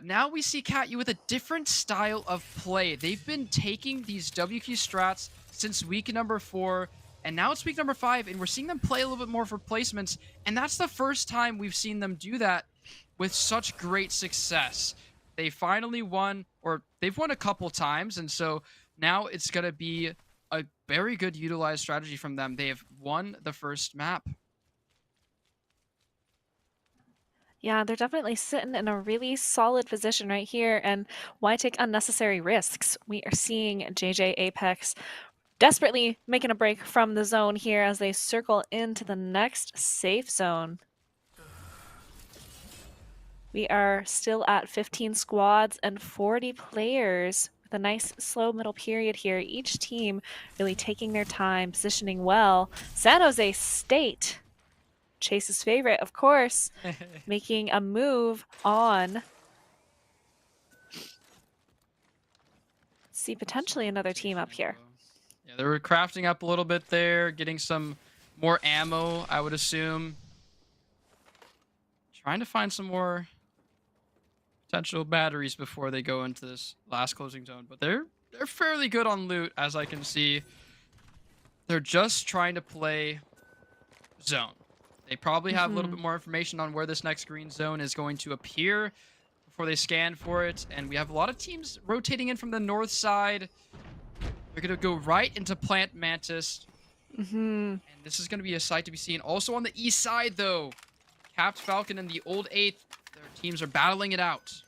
now we see CatU with a different style of play. They've been taking these WQ strats since week number 4, and now it's week number 5, and we're seeing them play a little bit more for placements, and that's the first time we've seen them do that with such great success. They finally won, or they've won a couple times, and so now it's going to be a very good utilized strategy from them. They have won the first map. Yeah, they're definitely sitting in a really solid position right here, and why take unnecessary risks? We are seeing JJ Apex desperately making a break from the zone here as they circle into the next safe zone. We are still at 15 squads and 40 players with a nice slow middle period here. Each team really taking their time, positioning well. San Jose State, Chase's favorite, of course, making a move on. See potentially another team up here. Yeah, they were crafting up a little bit there, getting some more ammo, I would assume. Trying to find some more potential batteries before they go into this last closing zone. But they're fairly good on loot, as I can see. They're just trying to play zone. They probably have a little bit more information on where this next green zone is going to appear before they scan for it. And we have a lot of teams rotating in from the north side. They're going to go right into Plant Mantis. And this is going to be a sight to be seen. Also on the east side, though, Capped Falcon and the Old 8th, their teams are battling it out.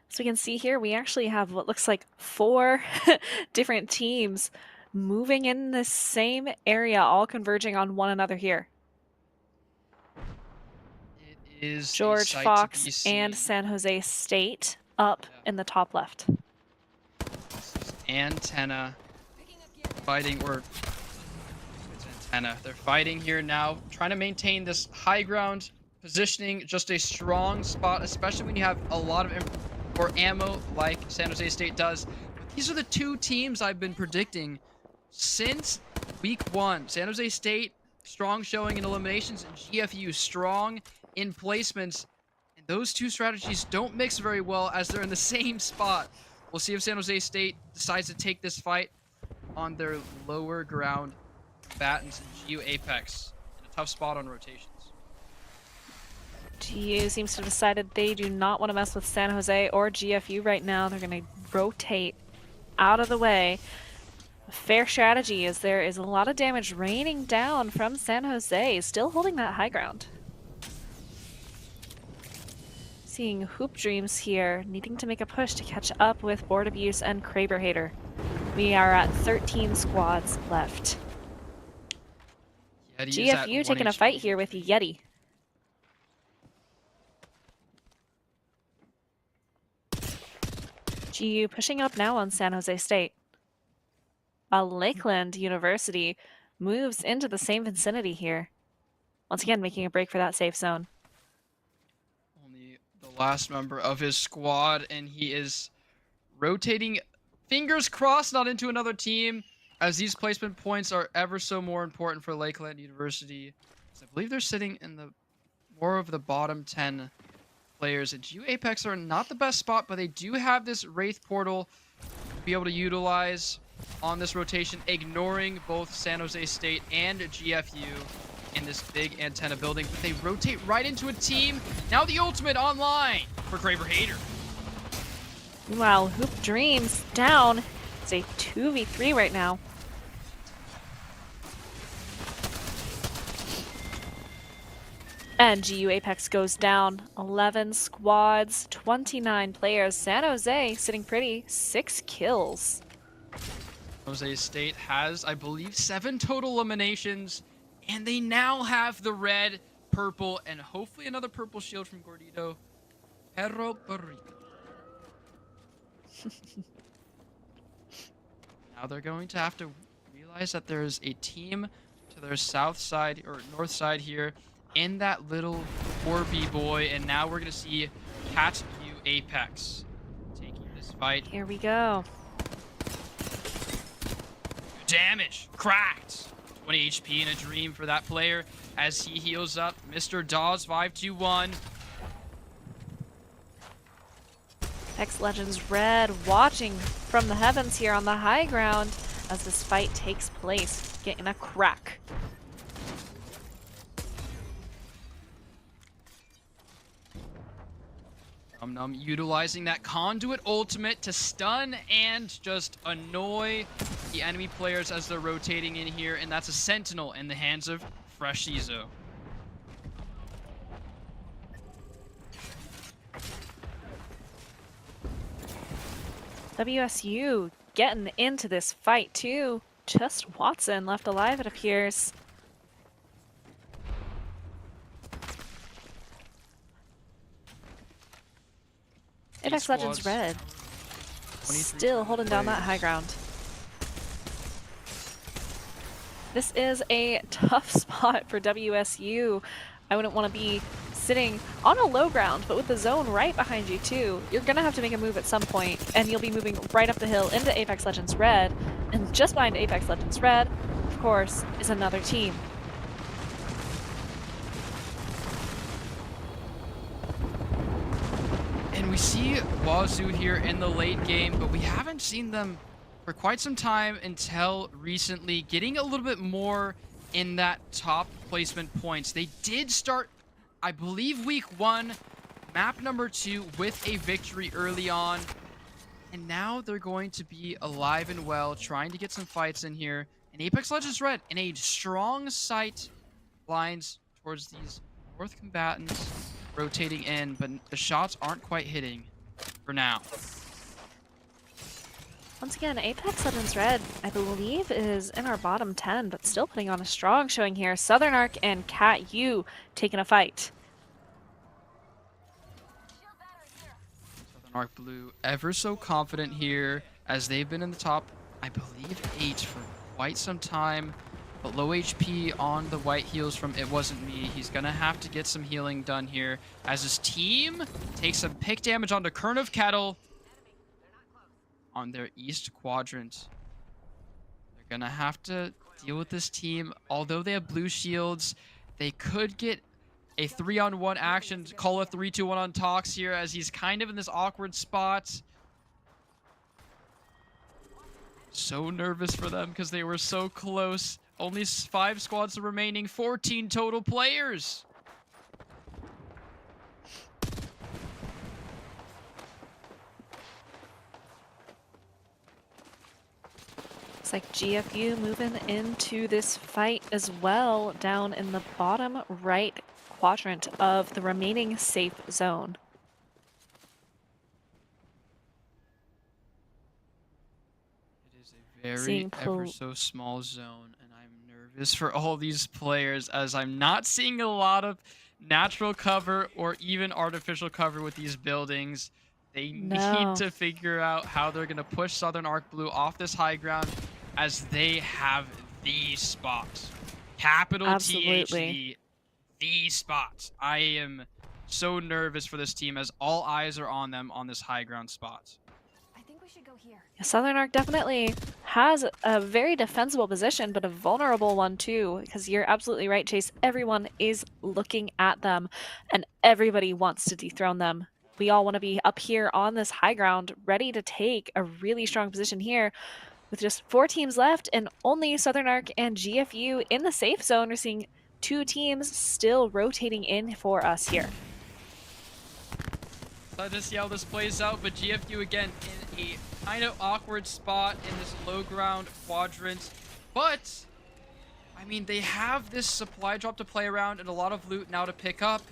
So we can see here, we actually have what looks like 4 different teams moving in the same area, all converging on one another here. It is George Fox and San Jose State up in the top left. Antenna fighting, or it's Antenna. They're fighting here now, trying to maintain this high ground positioning, just a strong spot, especially when you have a lot of ammo like San Jose State does. These are the 2 teams I've been predicting since week 1. San Jose State, strong showing in eliminations, and GFU, strong in placements. And those 2 strategies don't mix very well as they're in the same spot. We'll see if San Jose State decides to take this fight on their lower ground combatants and GU Apex in a tough spot on rotations. GU seems to have decided they do not want to mess with San Jose or GFU right now. They're going to rotate out of the way. A fair strategy as there is a lot of damage raining down from San Jose, still holding that high ground. Seeing Hoop Dreams here, needing to make a push to catch up with Board Abuse and Kraber Hater. We are at 13 squads left. GFU taking a fight here with Yeti. GU pushing up now on San Jose State. Lakeland University moves into the same vicinity here. Once again, making a break for that safe zone. Only the last member of his squad, and he is rotating, fingers crossed, not into another team, as these placement points are ever so more important for Lakeland University. I believe they're sitting in the more of the bottom 10 players. And GU Apex are not the best spot, but they do have this Wraith portal to be able to utilize on this rotation, ignoring both San Jose State and GFU in this big antenna building. But they rotate right into a team. Now the ultimate online for Kraber Hater. Meanwhile, Hoop Dreams down. It's a 2v3 right now. And GU Apex goes down. 11 squads, 29 players. San Jose sitting pretty, 6 kills. Jose State has, I believe, 7 total eliminations, and they now have the red, purple, and hopefully another purple shield from Gordito. Perro Burrito. Now they're going to have to realize that there's a team to their south side, or north side here, in that little 4B boy, and now we're going to see CatU Apex taking this fight. Here we go. damage. Cracked. 20 HP in a dream for that player as he heals up. Mr. Dawes 5-2-1. Apex Legends Red watching from the heavens here on the high ground as this fight takes place. Getting a crack. Num utilizing that conduit ultimate to stun and just annoy the enemy players as they're rotating in here, and that's a sentinel in the hands of Fresh Shizo. WSU getting into this fight too. Just Watson left alive, it appears. Apex Legends Red still holding down that high ground. This is a tough spot for WSU. I wouldn't want to be sitting on a low ground, but with the zone right behind you too, you're gonna have to make a move at some point, and you'll be moving right up the hill into Apex Legends Red. And just behind Apex Legends Red, of course, is another team. And we see Wazoo here in the late game, but we haven't seen them for quite some time until recently, getting a little bit more in that top placement points. They did start, I believe, week 1, map number 2 with a victory early on. And now they're going to be alive and well, trying to get some fights in here. And Apex Legends Red in a strong sight lines towards these North combatants rotating in, but the shots aren't quite hitting for now. Once again, Apex Legends Red, I believe, is in our bottom 10, but still putting on a strong showing here. Southern Arc and Cat U taking a fight. Southern Arc Blue ever so confident here as they've been in the top, I believe, 8 for quite some time. But low HP on the white heals from It Wasn't Me. He's going to have to get some healing done here as his team takes some pick damage onto Kern of Kettle on their east quadrant. They're going to have to deal with this team. Although they have blue shields, they could get a 3-on-1 action. Call a 3-2-1 on Tox here as he's kind of in this awkward spot. So nervous for them because they were so close. Only 5 squads remaining, 14 total players. Looks like GFU moving into this fight as well, down in the bottom right quadrant of the remaining safe zone. It is a very ever so small zone, and I'm nervous for all these players as I'm not seeing a lot of natural cover or even artificial cover with these buildings. They need to figure out how they're going to push Southern Arc Blue off this high ground as they have these spots. Capital THD, these spots. I am so nervous for this team as all eyes are on them on this high ground spot. I think we should go here. Southern Arc definitely has a very defensible position, but a vulnerable one too, because you're absolutely right, Chase. Everyone is looking at them, and everybody wants to dethrone them. We all want to be up here on this high ground, ready to take a really strong position here. With just 4 teams left and only Southern Arc and GFU in the safe zone, we're seeing 2 teams still rotating in for us here. Excited to see how this plays out, but GFU again in a kind of awkward spot in this low ground quadrant. But, I mean, they have this supply drop to play around and a lot of loot now to pick up.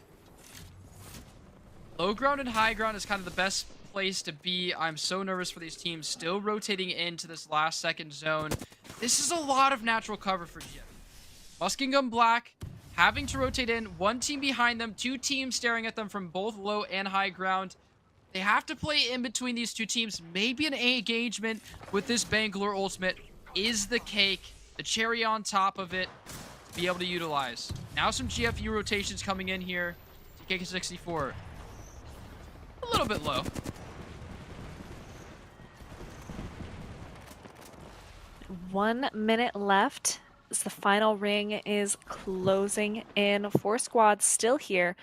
Low ground and high ground is kind of the best place to be. I'm so nervous for these teams still rotating into this last second zone. This is a lot of natural cover for GFU. Muskingum Black having to rotate in, 1 team behind them, 2 teams staring at them from both low and high ground. They have to play in between these 2 teams. Maybe an engagement with this Bangalore ultimate is the cake, the cherry on top of it to be able to utilize. Now some GFU rotations coming in here. TK64 a little bit low. 1 minute left as the final ring is closing in. 4 squads still here.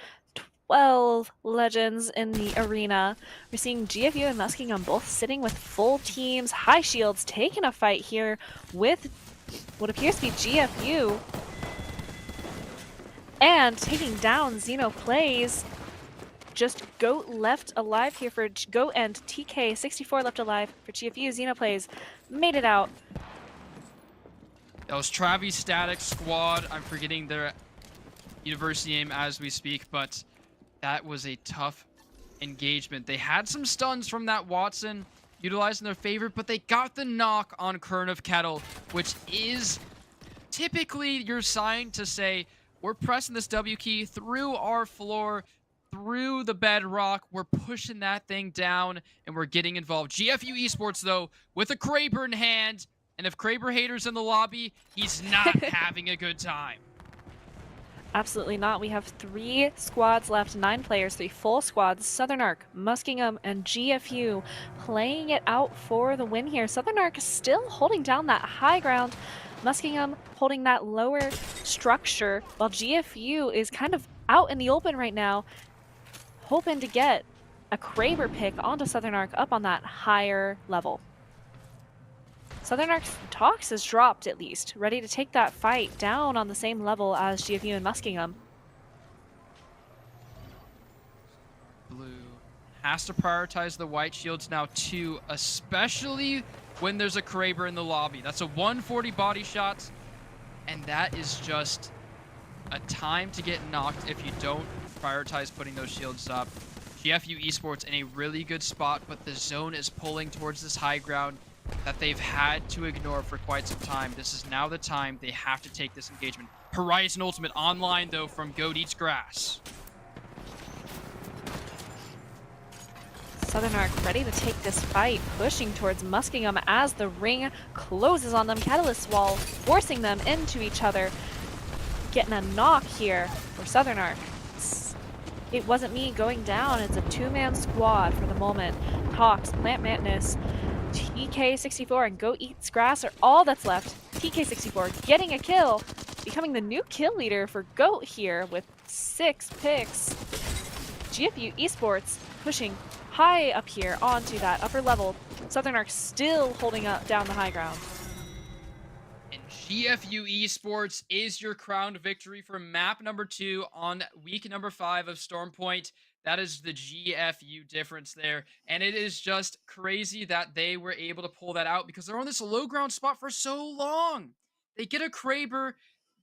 12 legends in the arena. We're seeing GFU and Muskingum both sitting with full teams. High Shields taking a fight here with what appears to be GFU. And taking down Xenoplays. Just Goat left alive here for Goat and TK64 left alive for GFU. Xenoplays made it out. That was Travis Static Squad. I'm forgetting their university name as we speak, but that was a tough engagement. They had some stuns from that Watson utilizing their favor, but they got the knock on Kern of Kettle, which is typically your sign to say, we're pressing this W key through our floor, through the bedrock. We're pushing that thing down, and we're getting involved. GFU Esports, though, with a Kraber in hand, and if Kraber hater's in the lobby, he's not having a good time. Absolutely not. We have 3 squads left, 9 players, 3 full squads. Southern Arc, Muskingum, and GFU playing it out for the win here. Southern Arc still holding down that high ground. Muskingum holding that lower structure, while GFU is kind of out in the open right now, hoping to get a Kraber pick onto Southern Arc up on that higher level. Southern Arc's Tox has dropped at least, ready to take that fight down on the same level as GFU and Muskingum. Blue has to prioritize the white shields now too, especially when there's a Kraber in the lobby. That's a 140 body shot, and that is just a time to get knocked if you don't prioritize putting those shields up. GFU Esports in a really good spot, but the zone is pulling towards this high ground that they've had to ignore for quite some time. This is now the time they have to take this engagement. Horizon Ultimate online, though, from Goat Eats Grass. Southern Arc ready to take this fight, pushing towards Muskingum as the ring closes on them. Catalyst Wall forcing them into each other. Getting a knock here for Southern Arc. It wasn't me going down. It's a 2-man squad for the moment. Tox, Plant Madness, TK64, and Goat Eats Grass are all that's left. TK64 getting a kill, becoming the new kill leader for Goat here with 6 picks. GFU Esports pushing high up here onto that upper level. Southern Arc still holding up down the high ground. And GFU Esports is your crowned victory for map number 2 on week number 5 of Stormpoint. That is the GFU difference there. And it is just crazy that they were able to pull that out because they're on this low ground spot for so long. They get a Kraber.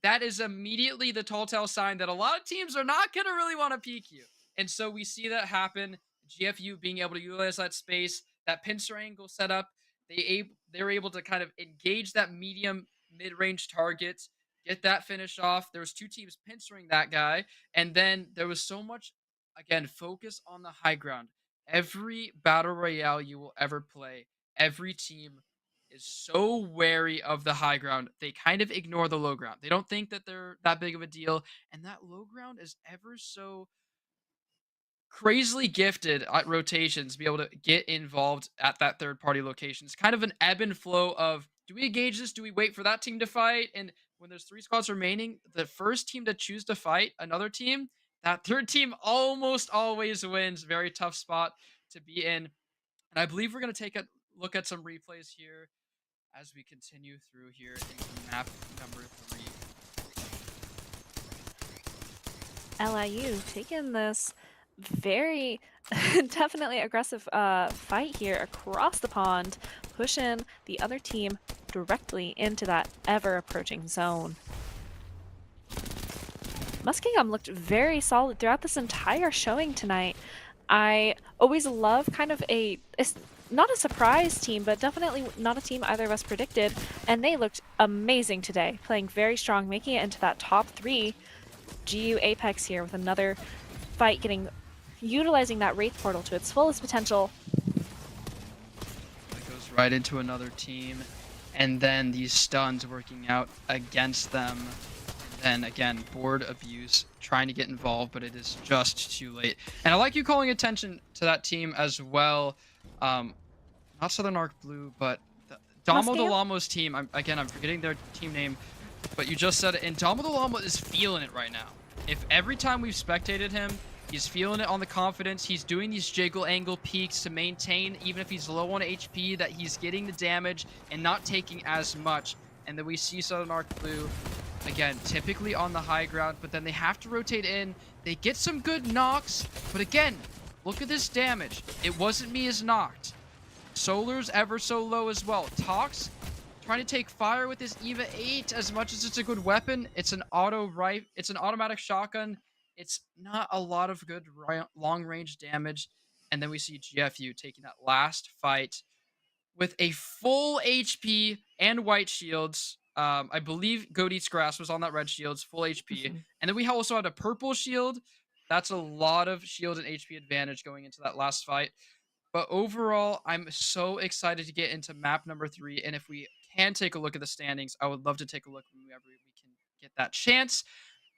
That is immediately the telltale sign that a lot of teams are not going to really want to peek you. And so we see that happen. GFU being able to utilize that space, that pincer angle setup. They're able to kind of engage that medium mid-range target, get that finish off. There was 2 teams pincering that guy. And then there was so much, again, focus on the high ground. Every battle royale you will ever play, every team is so wary of the high ground. They kind of ignore the low ground. They don't think that they're that big of a deal. And that low ground is ever so crazily gifted at rotations to be able to get involved at that third party location. It's kind of an ebb and flow of, do we engage this? Do we wait for that team to fight? And when there's 3 squads remaining, the first team to choose to fight another team, that third team almost always wins. Very tough spot to be in. And I believe we're going to take a look at some replays here as we continue through here into map number 3. LIU taking this very definitely aggressive fight here across the pond, pushing the other team directly into that ever approaching zone. Muskingum looked very solid throughout this entire showing tonight. I always love kind of it's not a surprise team, but definitely not a team either of us predicted, and they looked amazing today, playing very strong, making it into that top 3. GU Apex here with another fight, utilizing that Wraith portal to its fullest potential. It goes right into another team, and then these stuns working out against them. And then again, board abuse, trying to get involved, but it is just too late. And I like you calling attention to that team as well. Not Southern Arc Blue, but Damo Muscale? Delamo's team, I'm forgetting their team name, but you just said it, and Damo Delamo is feeling it right now. If every time we've spectated him, he's feeling it on the confidence, he's doing these jiggle angle peaks to maintain, even if he's low on HP, that he's getting the damage and not taking as much. And then we see Southern Arc Blue, again, typically on the high ground, but then they have to rotate in. They get some good knocks, but again, look at this damage. It wasn't me as knocked. Solar's ever so low as well. Tox trying to take fire with his EVA 8 as much as it's a good weapon. It's an it's an automatic shotgun. It's not a lot of good long range damage. And then we see GFU taking that last fight with a full HP and white shields. I believe Goat Eats Grass was on that red shields, full HP. Mhm. And then we also had a purple shield. That's a lot of shield and HP advantage going into that last fight. But overall, I'm so excited to get into map number 3. And if we can take a look at the standings, I would love to take a look whenever we can get that chance.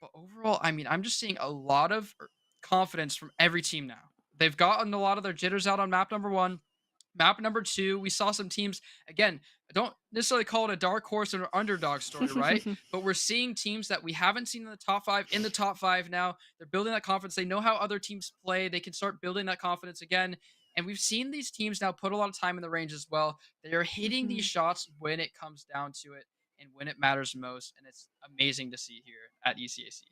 But overall, I mean, I'm just seeing a lot of confidence from every team now. They've gotten a lot of their jitters out on map number 1. Map number 2, we saw some teams, again, I don't necessarily call it a dark horse or an underdog story, right? But we're seeing teams that we haven't seen in the top 5 in the top 5 now. They're building that confidence. They know how other teams play. They can start building that confidence again. And we've seen these teams now put a lot of time in the range as well. They are hitting these Mhm. shots when it comes down to it and when it matters most. And it's amazing to see here at ECAC.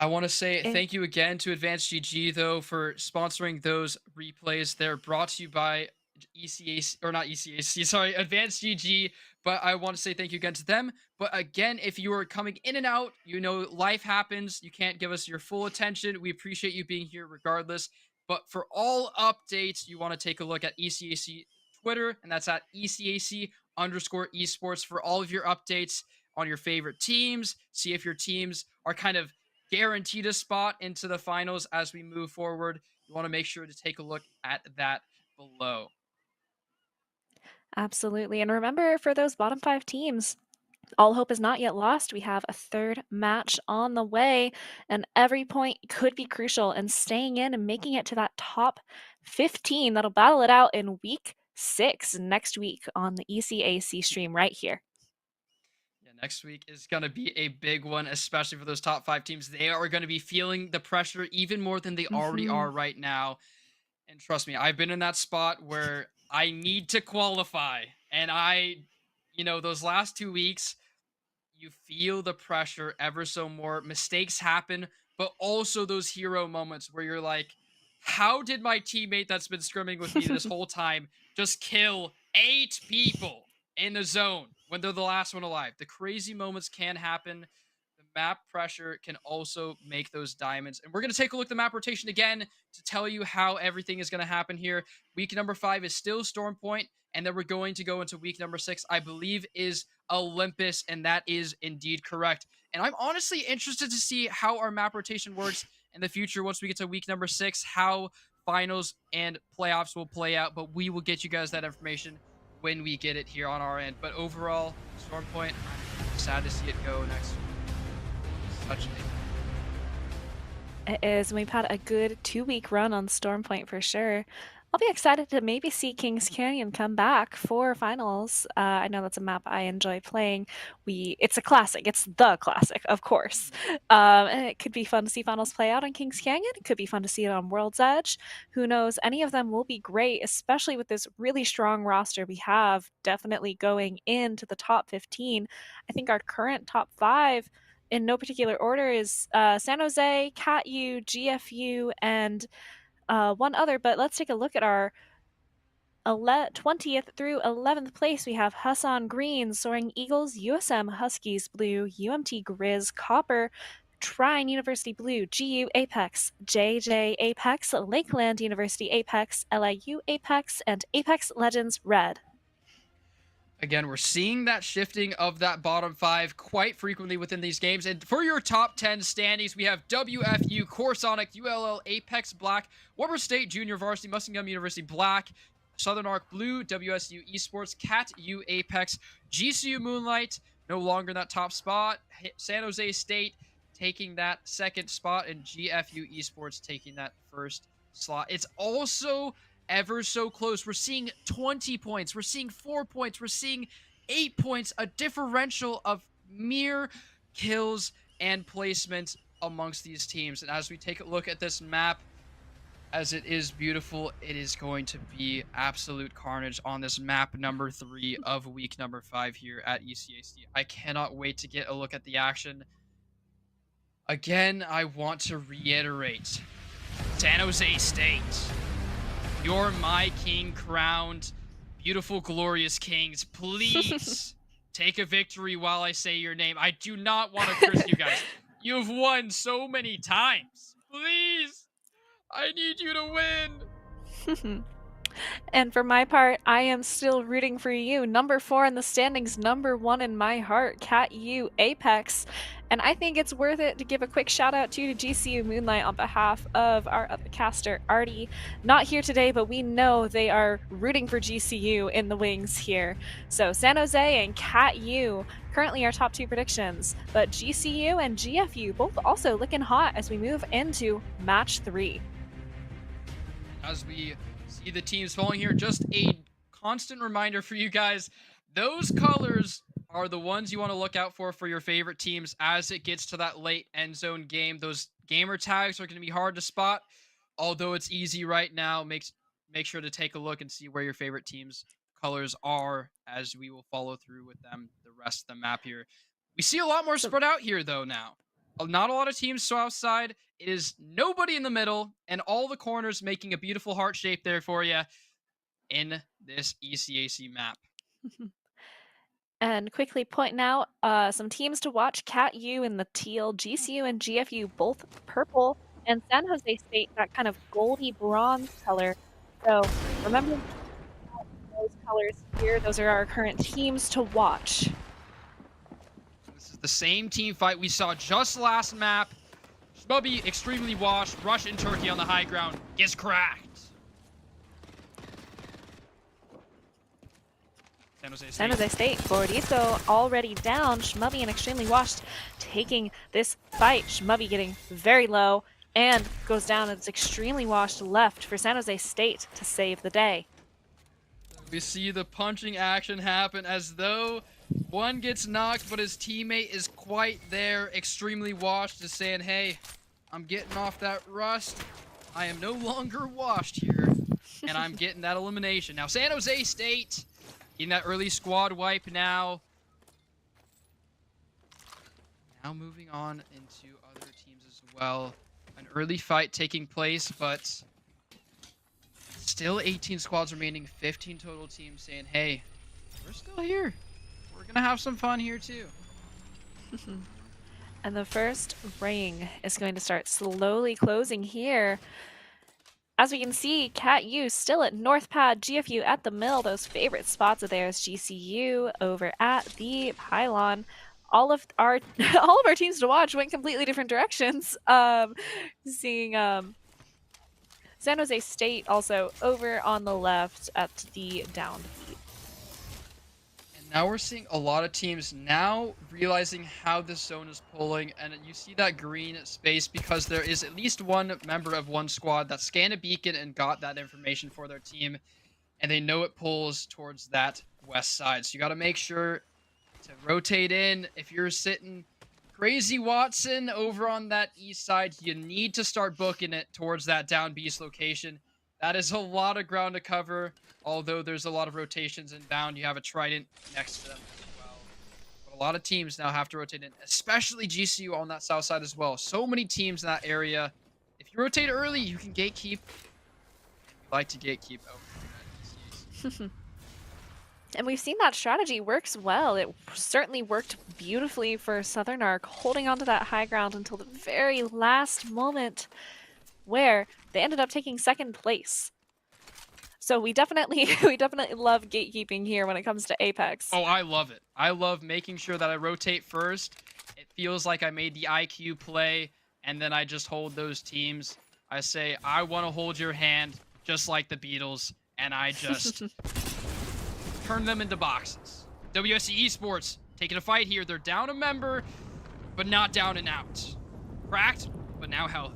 I want to say Eh, thank you again to Advanced GG though for sponsoring those replays. They're brought to you by ECAC or not ECAC, sorry, Advanced GG. But I want to say thank you again to them. But again, if you are coming in and out, you know life happens. You can't give us your full attention. We appreciate you being here regardless. But for all updates, you want to take a look at ECAC Twitter, and that's at ECAC_esports for all of your updates on your favorite teams. See if your teams are kind of guaranteed a spot into the finals as we move forward. You want to make sure to take a look at that below. Absolutely. And remember, for those bottom 5 teams, all hope is not yet lost. We have a third match on the way, and every point could be crucial in staying in and making it to that top 15 that'll battle it out in week 6 next week on the ECAC stream right here. Yeah, next week is going to be a big one, especially for those top 5 teams. They are going to be feeling the pressure even more than they already Mhm. are right now. And trust me, I've been in that spot where I need to qualify. And those last 2 weeks, you feel the pressure ever so more. Mistakes happen, but also those hero moments where you're like, how did my teammate that's been scrimming with me this whole time just kill 8 people in the zone when they're the last one alive? The crazy moments can happen. The map pressure can also make those diamonds. And we're going to take a look at the map rotation again to tell you how everything is going to happen here. Week number 5 is still Storm Point, and then we're going to go into week number 6, I believe, is Olympus, and that is indeed correct. And I'm honestly interested to see how our map rotation works in the future once we get to week number 6, how finals and playoffs will play out. But we will get you guys that information when we get it here on our end. But overall, Storm Point, I'm sad to see it go next week. Such a It is, and we've had a good 2-week run on Storm Point for sure. I'll be excited to maybe see Kings Canyon come back for finals. I know that's a map I enjoy playing. It's a classic. It's the classic, of course. And it could be fun to see finals play out on Kings Canyon. It could be fun to see it on World's Edge. Who knows? Any of them will be great, especially with this really strong roster we have. Definitely going into the top 15. I think our current top 5 in no particular order is San Jose, CatU, GFU, and one other. But let's take a look at our 20th through 11th place. We have Hassan Green, Soaring Eagles, USM Huskies Blue, UMT Grizz Copper, Trine University Blue, GU Apex, JJ Apex, Lakeland University Apex, LIU Apex, and Apex Legends Red. Again, we're seeing that shifting of that bottom 5 quite frequently within these games. And for your top 10 standings, we have WFU, Corsonic, ULL, Apex Black, Weber State Junior Varsity, Muskingum University Black, Southern Arc Blue, WSU Esports, Cat U Apex, GCU Moonlight, no longer in that top spot, San Jose State taking that second spot, and GFU Esports taking that first slot. It's also ever so close. We're seeing 20 points. We're seeing 4 points. We're seeing 8 points. A differential of mere kills and placement amongst these teams. And as we take a look at this map, as it is beautiful, it is going to be absolute carnage on this map number 3 of week number 5 here at ECAC. I cannot wait to get a look at the action. Again, I want to reiterate, San Jose State, you're my king crowned, beautiful, glorious kings. Please take a victory while I say your name. I do not want to curse you guys. You've won so many times. Please. I need you to win. And for my part, I am still rooting for you. Number 4 in the standings, number 1 in my heart, CatU Apex. And I think it's worth it to give a quick shout out to GCU Moonlight on behalf of our other caster, Artie. Not here today, but we know they are rooting for GCU in the wings here. So San Jose and CatU currently our top 2 predictions, but GCU and GFU both also looking hot as we move into match 3. As we see the teams falling here, just a constant reminder for you guys, those colors are the ones you want to look out for your favorite teams as it gets to that late end zone game. Those gamer tags are going to be hard to spot, although it's easy right now. Make sure to take a look and see where your favorite teams colors are, as we will follow through with them the rest of the map here. We see a lot more spread out here though now. Not a lot of teams south side. It is nobody in the middle, and all the corners making a beautiful heart shape there for you in this ECAC map. And quickly pointing out some teams to watch: CatU in the teal, GCU and GFU both purple, and San Jose State that kind of goldy bronze color. So remember those colors here. Those are our current teams to watch. This is the same team fight we saw just last map. Schmubby extremely washed. Russian Turkey on the high ground gets cracked. San Jose State, Bordizo already down. Schmubby and extremely washed taking this fight. Schmubby getting very low and goes down. It's extremely washed left for San Jose State to save the day. We see the punching action happen as though one gets knocked, but his teammate is quite there. Extremely washed is saying, hey, I'm getting off that rust. I am no longer washed here, and I'm getting that elimination. Now, San Jose State in that early squad wipe now. Now moving on into other teams as well. An early fight taking place, but still 18 squads remaining, 15 total teams saying, hey, we're still here. We're going to have some fun here too. And the first ring is going to start slowly closing here. As we can see, CatU still at North Pad, GFU at the mill. Those favorite spots of theirs, GCU over at the pylon. All of our teams to watch went completely different directions. Seeing San Jose State also over on the left at the down beat. And now we're seeing a lot of teams now realizing how this zone is pulling, and you see that green space because there is at least one member of one squad that scanned a beacon and got that information for their team, and they know it pulls towards that west side. So you got to make sure to rotate in. If you're sitting Crazy Watson over on that east side, you need to start booking it towards that down beast location. That is a lot of ground to cover, although there's a lot of rotations inbound. You have a Trident next to them as well. But a lot of teams now have to rotate in, especially GCU on that south side as well. So many teams in that area. If you rotate early, you can gatekeep. And we like to gatekeep over here. And we've seen that strategy works well. It certainly worked beautifully for Southern Arc, holding onto that high ground until the very last moment, where they ended up taking second place. So we definitely love gatekeeping here when it comes to Apex. Oh, I love it. I love making sure that I rotate first. It feels like I made the IQ play, and then I just hold those teams. I say, I want to hold your hand just like the Beatles, and I just turn them into boxes. WSC Esports taking a fight here. They're down a member, but not down and out. Cracked, but now healthy.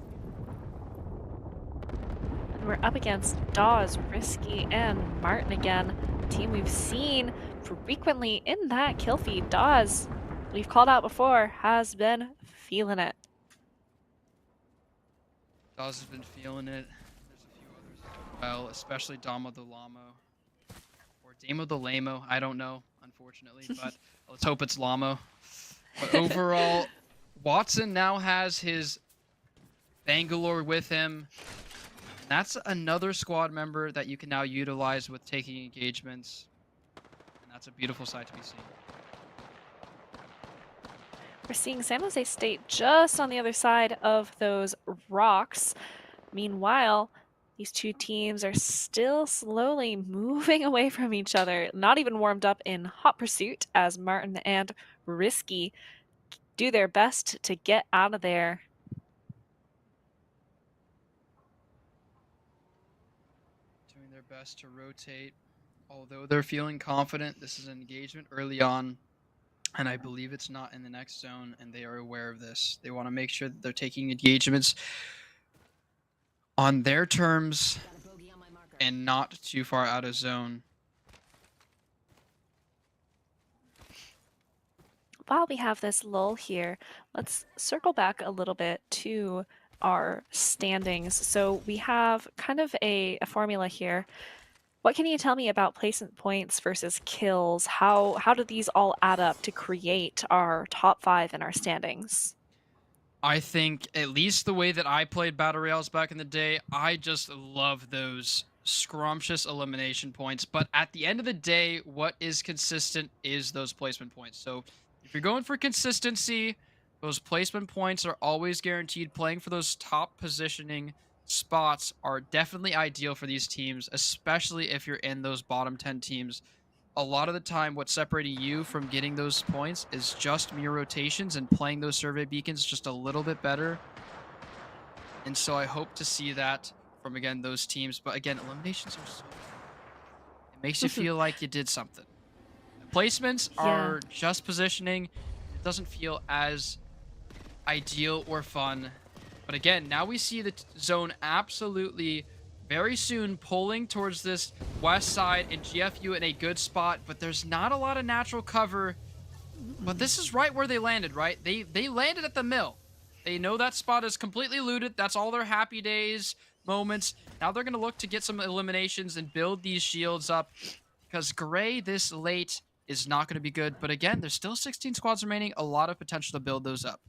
We're up against Dawes, Risky, and Martin again. A team we've seen frequently in that kill feed. Dawes, we've called out before, has been feeling it. Dawes has been feeling it. There's a few others as well, especially Damo the Lamo. Or Damo the Lamo. I don't know, unfortunately, but let's hope it's Lamo. But overall, Watson now has his Bangalore with him. That's another squad member that you can now utilize with taking engagements. And that's a beautiful sight to be seen. We're seeing San Jose State just on the other side of those rocks. Meanwhile, these two teams are still slowly moving away from each other, not even warmed up in hot pursuit as Martin and Risky do their best to get out of there. Doing their best to rotate. Although they're feeling confident, this is an engagement early on. And I believe it's not in the next zone, and they are aware of this. They want to make sure that they're taking engagements on their terms and not too far out of zone. While we have this lull here, let's circle back a little bit to our standings. So we have kind of a formula here. What can you tell me about placement points versus kills? How do these all add up to create our top 5 in our standings? I think, at least the way that I played Battle Royales back in the day, I just love those scrumptious elimination points. But at the end of the day, what is consistent is those placement points. So if you're going for consistency, those placement points are always guaranteed. Playing for those top positioning spots are definitely ideal for these teams, especially if you're in those bottom 10 teams. A lot of the time, what's separating you from getting those points is just mere rotations and playing those survey beacons just a little bit better. And so I hope to see that from, again, those teams. But again, eliminations are so... It makes you feel like you did something. The placements are just positioning. It doesn't feel as ideal or fun. But again, now we see the zone absolutely very soon pulling towards this west side and GFU in a good spot, but there's not a lot of natural cover. But this is right where they landed, right? They landed at the mill. They know that spot is completely looted. That's all their happy days, moments. Now they're going to look to get some eliminations and build these shields up, because Gray this late is not going to be good. But again, there's still 16 squads remaining. A lot of potential to build those up.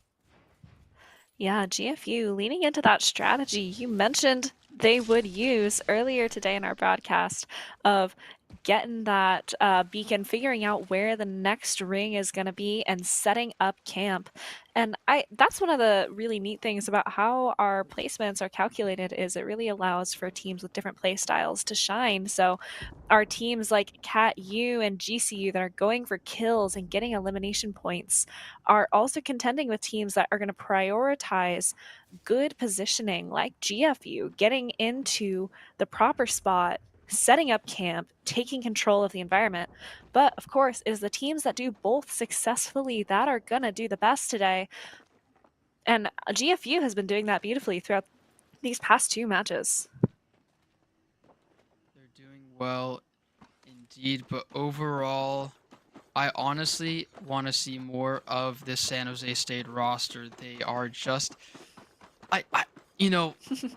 Yeah, GFU leaning into that strategy you mentioned they would use earlier today in our broadcast of getting that beacon, figuring out where the next ring is going to be, and setting up camp. And that's one of the really neat things about how our placements are calculated, is it really allows for teams with different play styles to shine. So our teams like CAT-U and GCU that are going for kills and getting elimination points are also contending with teams that are going to prioritize good positioning, like GFU, getting into the proper spot, setting up camp, taking control of the environment. But of course, it is the teams that do both successfully that are gonna do the best today. And GFU has been doing that beautifully throughout these past 2 matches. They're doing well indeed, but overall, I honestly want to see more of this San Jose State roster. They are just... you know,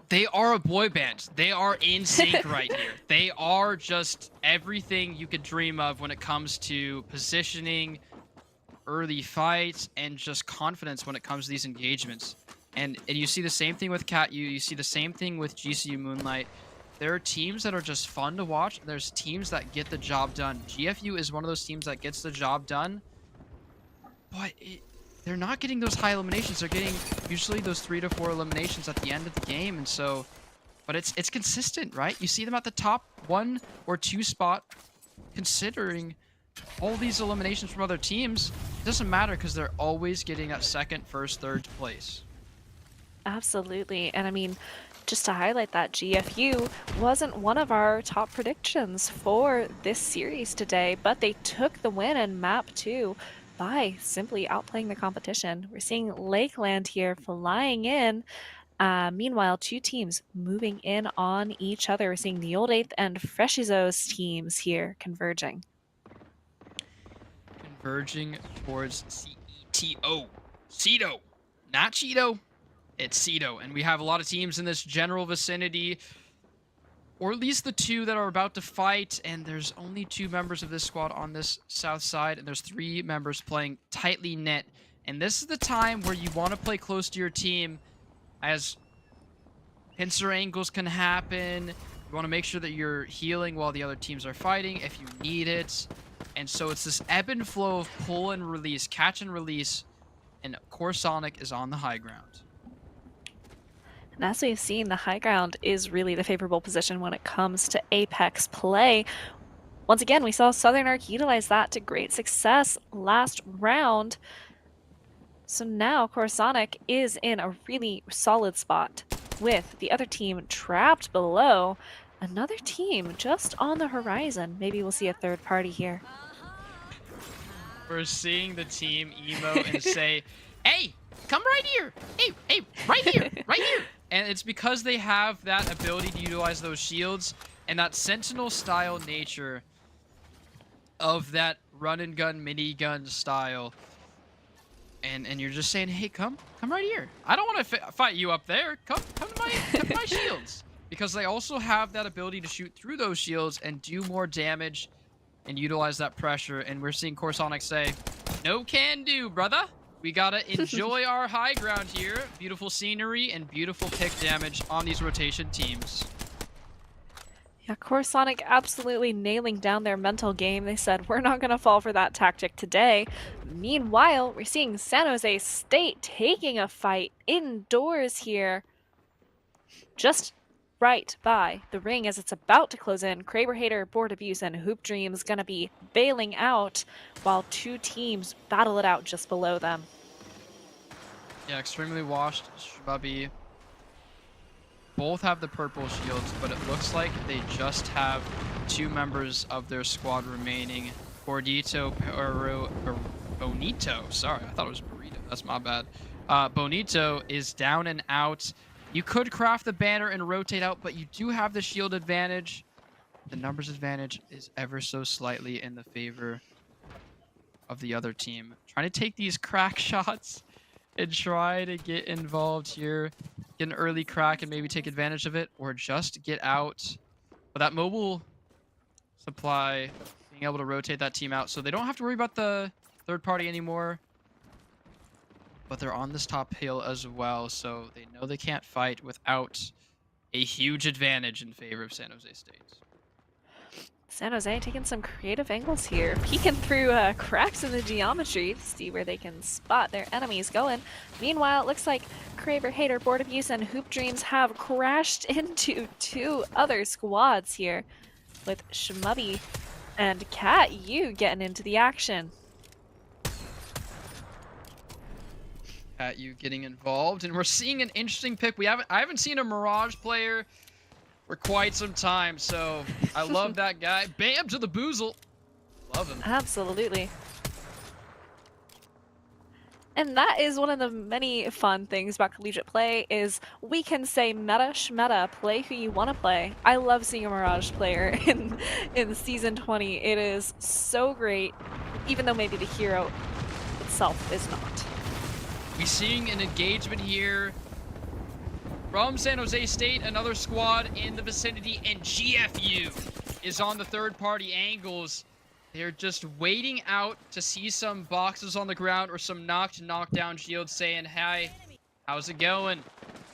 they are a boy band. They are in sync right here. They are just everything you could dream of when it comes to positioning, early fights, and just confidence when it comes to these engagements. And you see the same thing with CAT-U. You see the same thing with GCU Moonlight. There are teams that are just fun to watch. There's teams that get the job done. GFU is one of those teams that gets the job done, but they're not getting those high eliminations. They're getting usually those 3 to 4 eliminations at the end of the game. And so, but it's consistent, right? You see them at the top 1 or 2 spot, considering all these eliminations from other teams. It doesn't matter, because they're always getting that second, first, third place. Absolutely. And I mean, just to highlight that, GFU wasn't one of our top predictions for this series today, but they took the win in map 2 by simply outplaying the competition. We're seeing Lakeland here flying in, Meanwhile, two teams moving in on each other. We're seeing the Old Eighth and Freshizo's teams here converging. Converging towards CETO. Ceto. Not Cheeto. It's Ceto. And we have a lot of teams in this general vicinity, or at least the two that are about to fight. And there's only 2 members of this squad on this south side, and there's 3 members playing tightly knit. And this is the time where you want to play close to your team, as pincer angles can happen. You want to make sure that you're healing while the other teams are fighting if you need it. And so it's this ebb and flow of pull and release, catch and release, and Corsonic is on the high ground. And as we've seen, the high ground is really the favorable position when it comes to Apex play. Once again, we saw Southern Arc utilize that to great success last round. So now Corsonic is in a really solid spot with the other team trapped below. Another team just on the horizon. Maybe we'll see a third party here. We're seeing the team emo and say, hey, come right here. Hey, right here, right here. And it's because they have that ability to utilize those shields and that sentinel style nature of that run and gun, minigun style. And you're just saying, hey, come right here. I don't want to fight you up there. Come to my shields. Because they also have that ability to shoot through those shields and do more damage and utilize that pressure. And we're seeing Corsonic say, no can do, brother. We gotta enjoy our high ground here. Beautiful scenery and beautiful pick damage on these rotation teams. Yeah, Corsonic absolutely nailing down their mental game. They said, we're not going to fall for that tactic today. Meanwhile, we're seeing San Jose State taking a fight indoors here. Just right by the ring as it's about to close in. Kraber Hater, Board Abuse, and Hoop Dreams going to be bailing out while 2 teams battle it out just below them. Yeah, extremely washed. Shubby. Both have the purple shields, but it looks like they just have 2 members of their squad remaining. Gordito, Bonito. Sorry, I thought it was Burrito. That's my bad. Bonito is down and out. You could craft the banner and rotate out, but you do have the shield advantage. The numbers advantage is ever so slightly in the favor of the other team. Trying to take these crack shots and try to get involved here. Get an early crack and maybe take advantage of it, or just get out. But that mobile supply, being able to rotate that team out, so they don't have to worry about the third party anymore. But they're on this top hill as well, so they know they can't fight without a huge advantage in favor of San Jose State. San Jose taking some creative angles here, peeking through cracks in the geometry to see where they can spot their enemies going. Meanwhile, it looks like Kraber Hater, Board Abuse, and Hoop Dreams have crashed into 2 other squads here, with Shmubby and Cat Yu getting into the action. Cat Yu getting involved, and we're seeing an interesting pick. I haven't seen a Mirage player for quite some time, so I love that guy. Bam to the boozle. Love him. Absolutely. And that is one of the many fun things about collegiate play is we can say meta shmeta, play who you want to play. I love seeing a Mirage player in Season 20. It is so great, even though maybe the hero itself is not. We're seeing an engagement here from San Jose State, another squad in the vicinity, and GFU is on the third-party angles. They're just waiting out to see some boxes on the ground or some knockdown shields saying, hey, how's it going?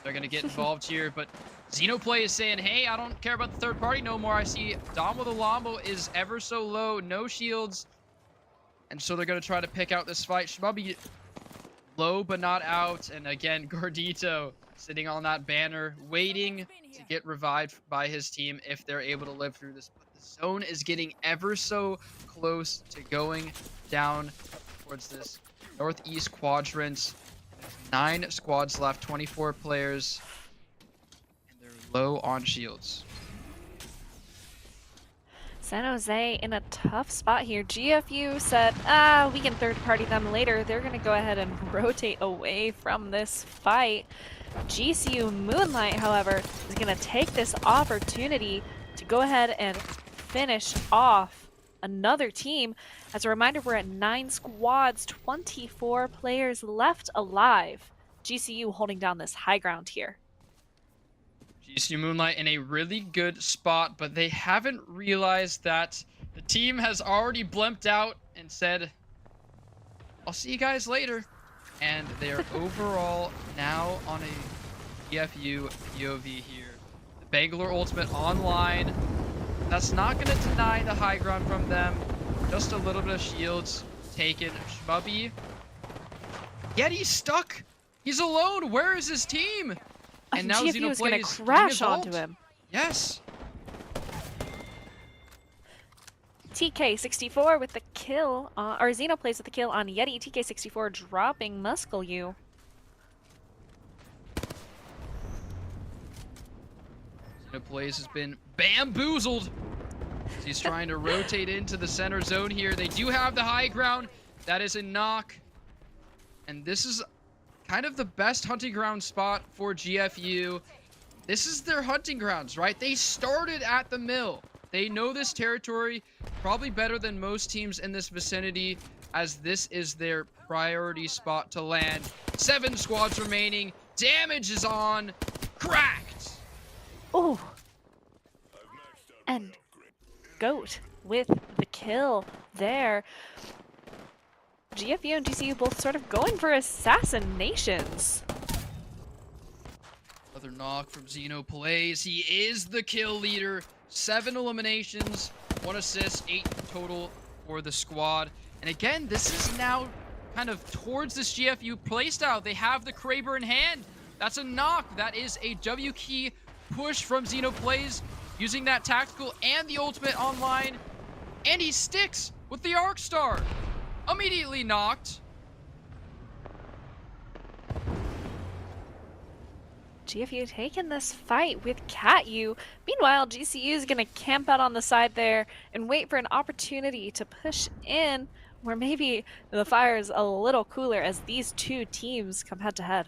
They're going to get involved here, but Xenoplay is saying, hey, I don't care about the third party no more. I see Damo the Lambo is ever so low, no shields, and so they're going to try to pick out this fight. Shmubby low but not out, and again, Gordito sitting on that banner, waiting to get revived by his team if they're able to live through this. But the zone is getting ever so close to going down towards this northeast quadrant. There's 9 squads left, 24 players, and they're low on shields. San Jose in a tough spot here. GFU said, we can third party them later. They're going to go ahead and rotate away from this fight. GCU Moonlight, however, is going to take this opportunity to go ahead and finish off another team. As a reminder, we're at 9 squads, 24 players left alive. GCU holding down this high ground here. GCU Moonlight in a really good spot, but they haven't realized that the team has already blimped out and said, I'll see you guys later. And they are overall now on a GFU POV here. The Bangalore Ultimate online. That's not going to deny the high ground from them. Just a little bit of shields taken. Shmubby. Yet he's stuck. He's alone. Where is his team? And now GFU is going to crash onto him. Yes. TK64 with the kill, or Xenoplays with the kill on Yeti. TK64 dropping Muscle. Xenoplays has been bamboozled. He's trying to rotate into the center zone here. They do have the high ground. That is a knock. And this is kind of the best hunting ground spot for GFU. This is their hunting grounds, right? They started at the mill. They know this territory probably better than most teams in this vicinity, as this is their priority spot to land. 7 squads remaining. Damage is on. Cracked. Oh. And Goat with the kill there. GFU and GCU both sort of going for assassinations. Another knock from Xenoplays. He is the kill leader. 7 eliminations, 1 assist, 8 total for the squad. And again, this is now kind of towards this GFU playstyle. They have the Kraber in hand. That's a knock. That is a W key push from Xenoplays, using that tactical and the ultimate online. And he sticks with the Arc Star. Immediately knocked. GFU taking this fight with CatU. Meanwhile, GCU is going to camp out on the side there and wait for an opportunity to push in where maybe the fire is a little cooler as these two teams come head to head.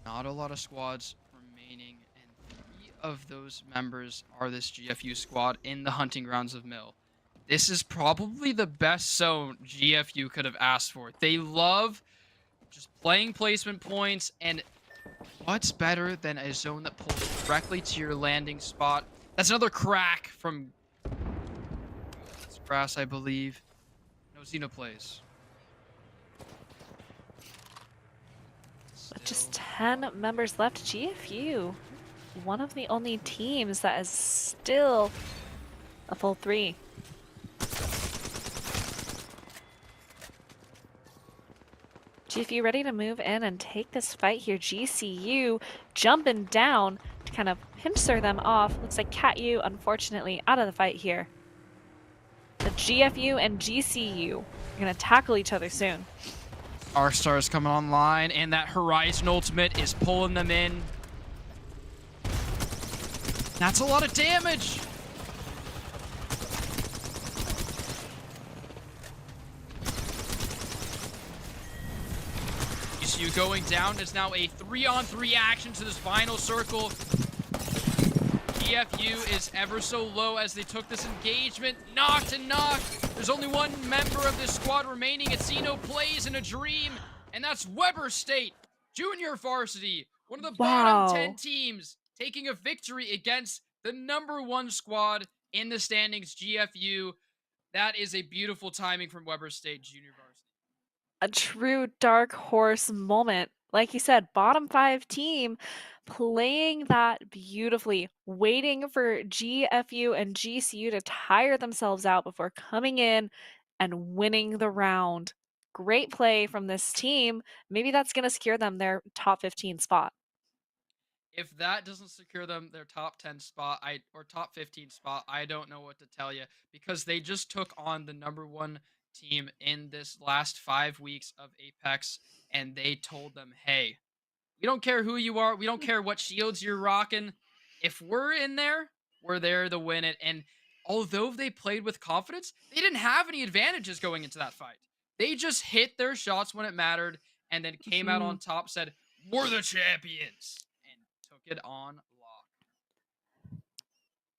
Not a lot of squads remaining, and 3 of those members are this GFU squad in the hunting grounds of Mill. This is probably the best zone GFU could have asked for. They love just playing placement points, and what's better than a zone that pulls directly to your landing spot? That's another crack from Grass, I believe. No Xenoplays. With just 10 members left, GFU, one of the only teams that is still a full 3. GFU ready to move in and take this fight here. GCU jumping down to kind of pincer them off. Looks like CatU, unfortunately, out of the fight here. The GFU and GCU are going to tackle each other soon. Arcstar is coming online, and that Horizon ultimate is pulling them in. That's a lot of damage. GCU going down is now a 3-on-3 action to this final circle. GFU is ever so low as they took this engagement. Knocked and knocked. There's only one member of this squad remaining. It's Xenoplays in a dream, and that's Weber State Junior Varsity, one of the bottom 10 teams, taking a victory against the #1 squad in the standings, GFU. That is a beautiful timing from Weber State Junior Varsity. A true dark horse moment. Like you said, bottom 5 team playing that beautifully, waiting for GFU and GCU to tire themselves out before coming in and winning the round. Great play from this team. Maybe that's going to secure them their top 15 spot. If that doesn't secure them their top 10 spot, or top 15 spot, I don't know what to tell you, because they just took on the #1 team in this last 5 weeks of Apex, and they told them, hey, we don't care who you are, we don't care what shields you're rocking. If we're in there, we're there to win it. And although they played with confidence, they didn't have any advantages going into that fight. They just hit their shots when it mattered, and then came out on top, said, we're the champions, and took it on lock.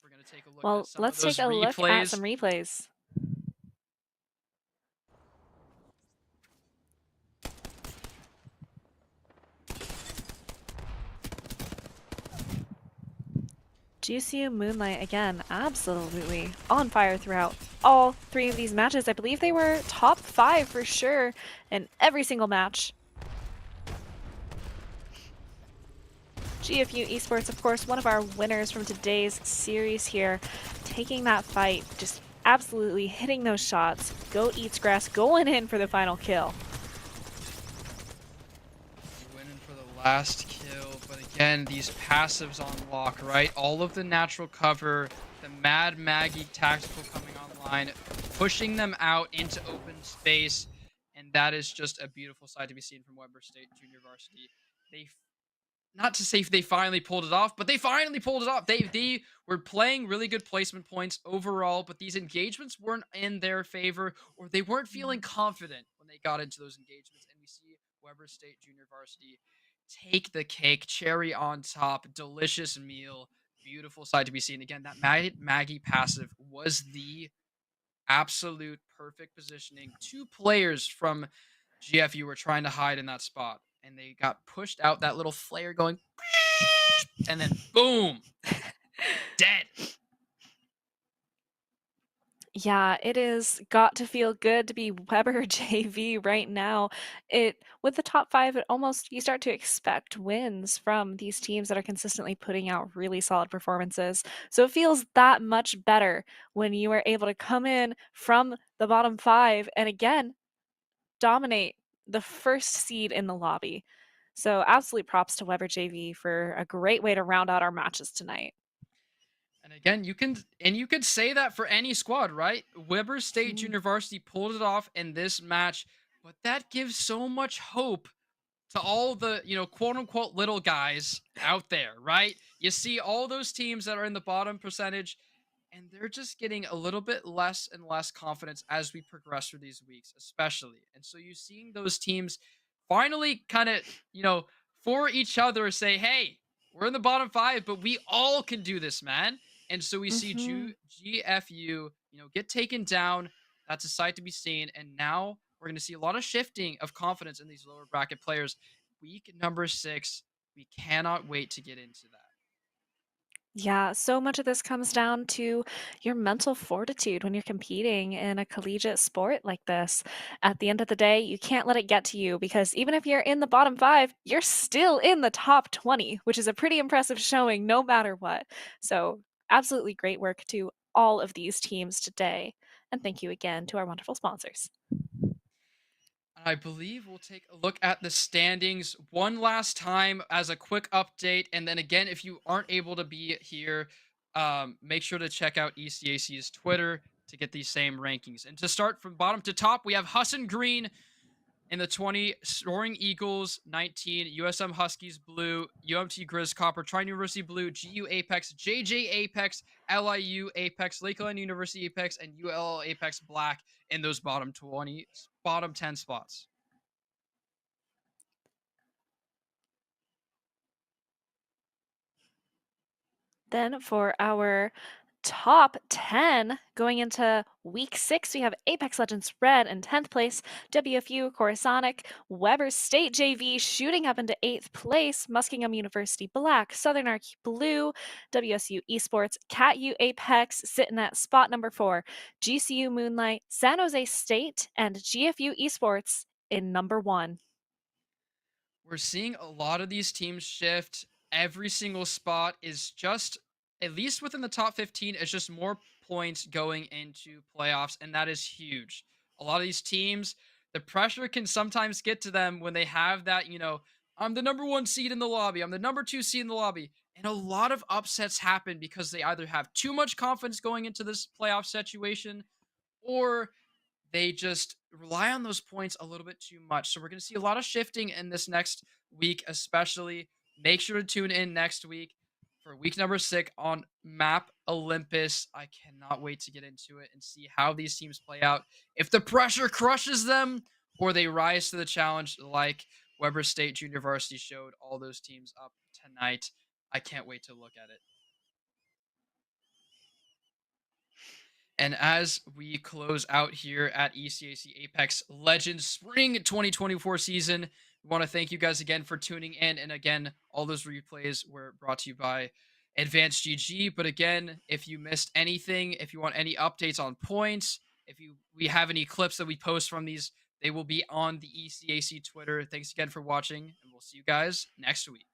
We're going to take a look at Well, some of let's take those a look at some replays. replays. GCU Moonlight, again, absolutely on fire throughout all three of these matches. I believe they were top 5 for sure in every single match. GFU Esports, of course, one of our winners from today's series here, taking that fight, just absolutely hitting those shots. Goat eats grass, going in for the final kill. Winning for the last kill, but again, these passives on lock, right? All of the natural cover, the Mad Maggie tactical coming online, pushing them out into open space, and that is just a beautiful sight to be seen from Weber State Junior Varsity. They, not to say they finally pulled it off, but they finally pulled it off. They were playing really good placement points overall, but these engagements weren't in their favor, or they weren't feeling confident when they got into those engagements. And we see Weber State Junior Varsity take the cake, cherry on top, delicious meal, beautiful sight to be seen. Again, that Maggie passive was the absolute perfect positioning. Two players from GFU were trying to hide in that spot, and they got pushed out. That little flare going, and then boom, dead. Yeah, it is got to feel good to be Weber JV right now. With the top 5, it almost you start to expect wins from these teams that are consistently putting out really solid performances. So it feels that much better when you are able to come in from the bottom 5 and again dominate the first seed in the lobby. So absolute props to Weber JV for a great way to round out our matches tonight. And again, you could say that for any squad, right? Weber State Mhm. Junior Varsity pulled it off in this match, but that gives so much hope to all the, quote unquote little guys out there, right? You see all those teams that are in the bottom percentage, and they're just getting a little bit less and less confidence as we progress through these weeks, especially. And so you're seeing those teams finally kind of, for each other say, hey, we're in the bottom 5, but we all can do this, man. And so we see Mhm. GFU, get taken down. That's a sight to be seen. And now we're going to see a lot of shifting of confidence in these lower bracket players. Week number 6, we cannot wait to get into that. Yeah, so much of this comes down to your mental fortitude when you're competing in a collegiate sport like this. At the end of the day, you can't let it get to you because even if you're in the bottom 5, you're still in the top 20, which is a pretty impressive showing no matter what. So, absolutely great work to all of these teams today. And thank you again to our wonderful sponsors. I believe we'll take a look at the standings one last time as a quick update. And then again, if you aren't able to be here, make sure to check out ECAC's Twitter to get these same rankings. And to start from bottom to top, we have Husson Green in the 20, Soaring Eagles 19, USM Huskies blue, UMT Grizz Copper, Trine University blue, GU Apex, JJ Apex, LIU Apex, Lakeland University Apex, and ULL Apex black in those bottom 10 spots. Then for our top 10 going into week 6, we have Apex Legends Red in 10th place, WFU Coruscant, Weber State JV shooting up into 8th place, Muskingum University Black, Southern Arc Blue, WSU Esports, Cat U Apex sitting at spot number 4, GCU Moonlight, San Jose State, and GFU Esports in number 1. We're seeing a lot of these teams shift. Every single spot is just, at least within the top 15, it's just more points going into playoffs, and that is huge. A lot of these teams, the pressure can sometimes get to them when they have that, I'm the number 1 seed in the lobby, I'm the number 2 seed in the lobby. And a lot of upsets happen because they either have too much confidence going into this playoff situation, or they just rely on those points a little bit too much. So we're going to see a lot of shifting in this next week, especially. Make sure to tune in next week for week number 6 on Map Olympus. I cannot wait to get into it and see how these teams play out. If the pressure crushes them or they rise to the challenge like Weber State Junior Varsity showed all those teams up tonight. I can't wait to look at it. And as we close out here at ECAC Apex Legends Spring 2024 season, we want to thank you guys again for tuning in. And again, all those replays were brought to you by Advanced GG. But again, if you missed anything, if you want any updates on points, if we have any clips that we post from these, they will be on the ECAC Twitter. Thanks again for watching, and we'll see you guys next week.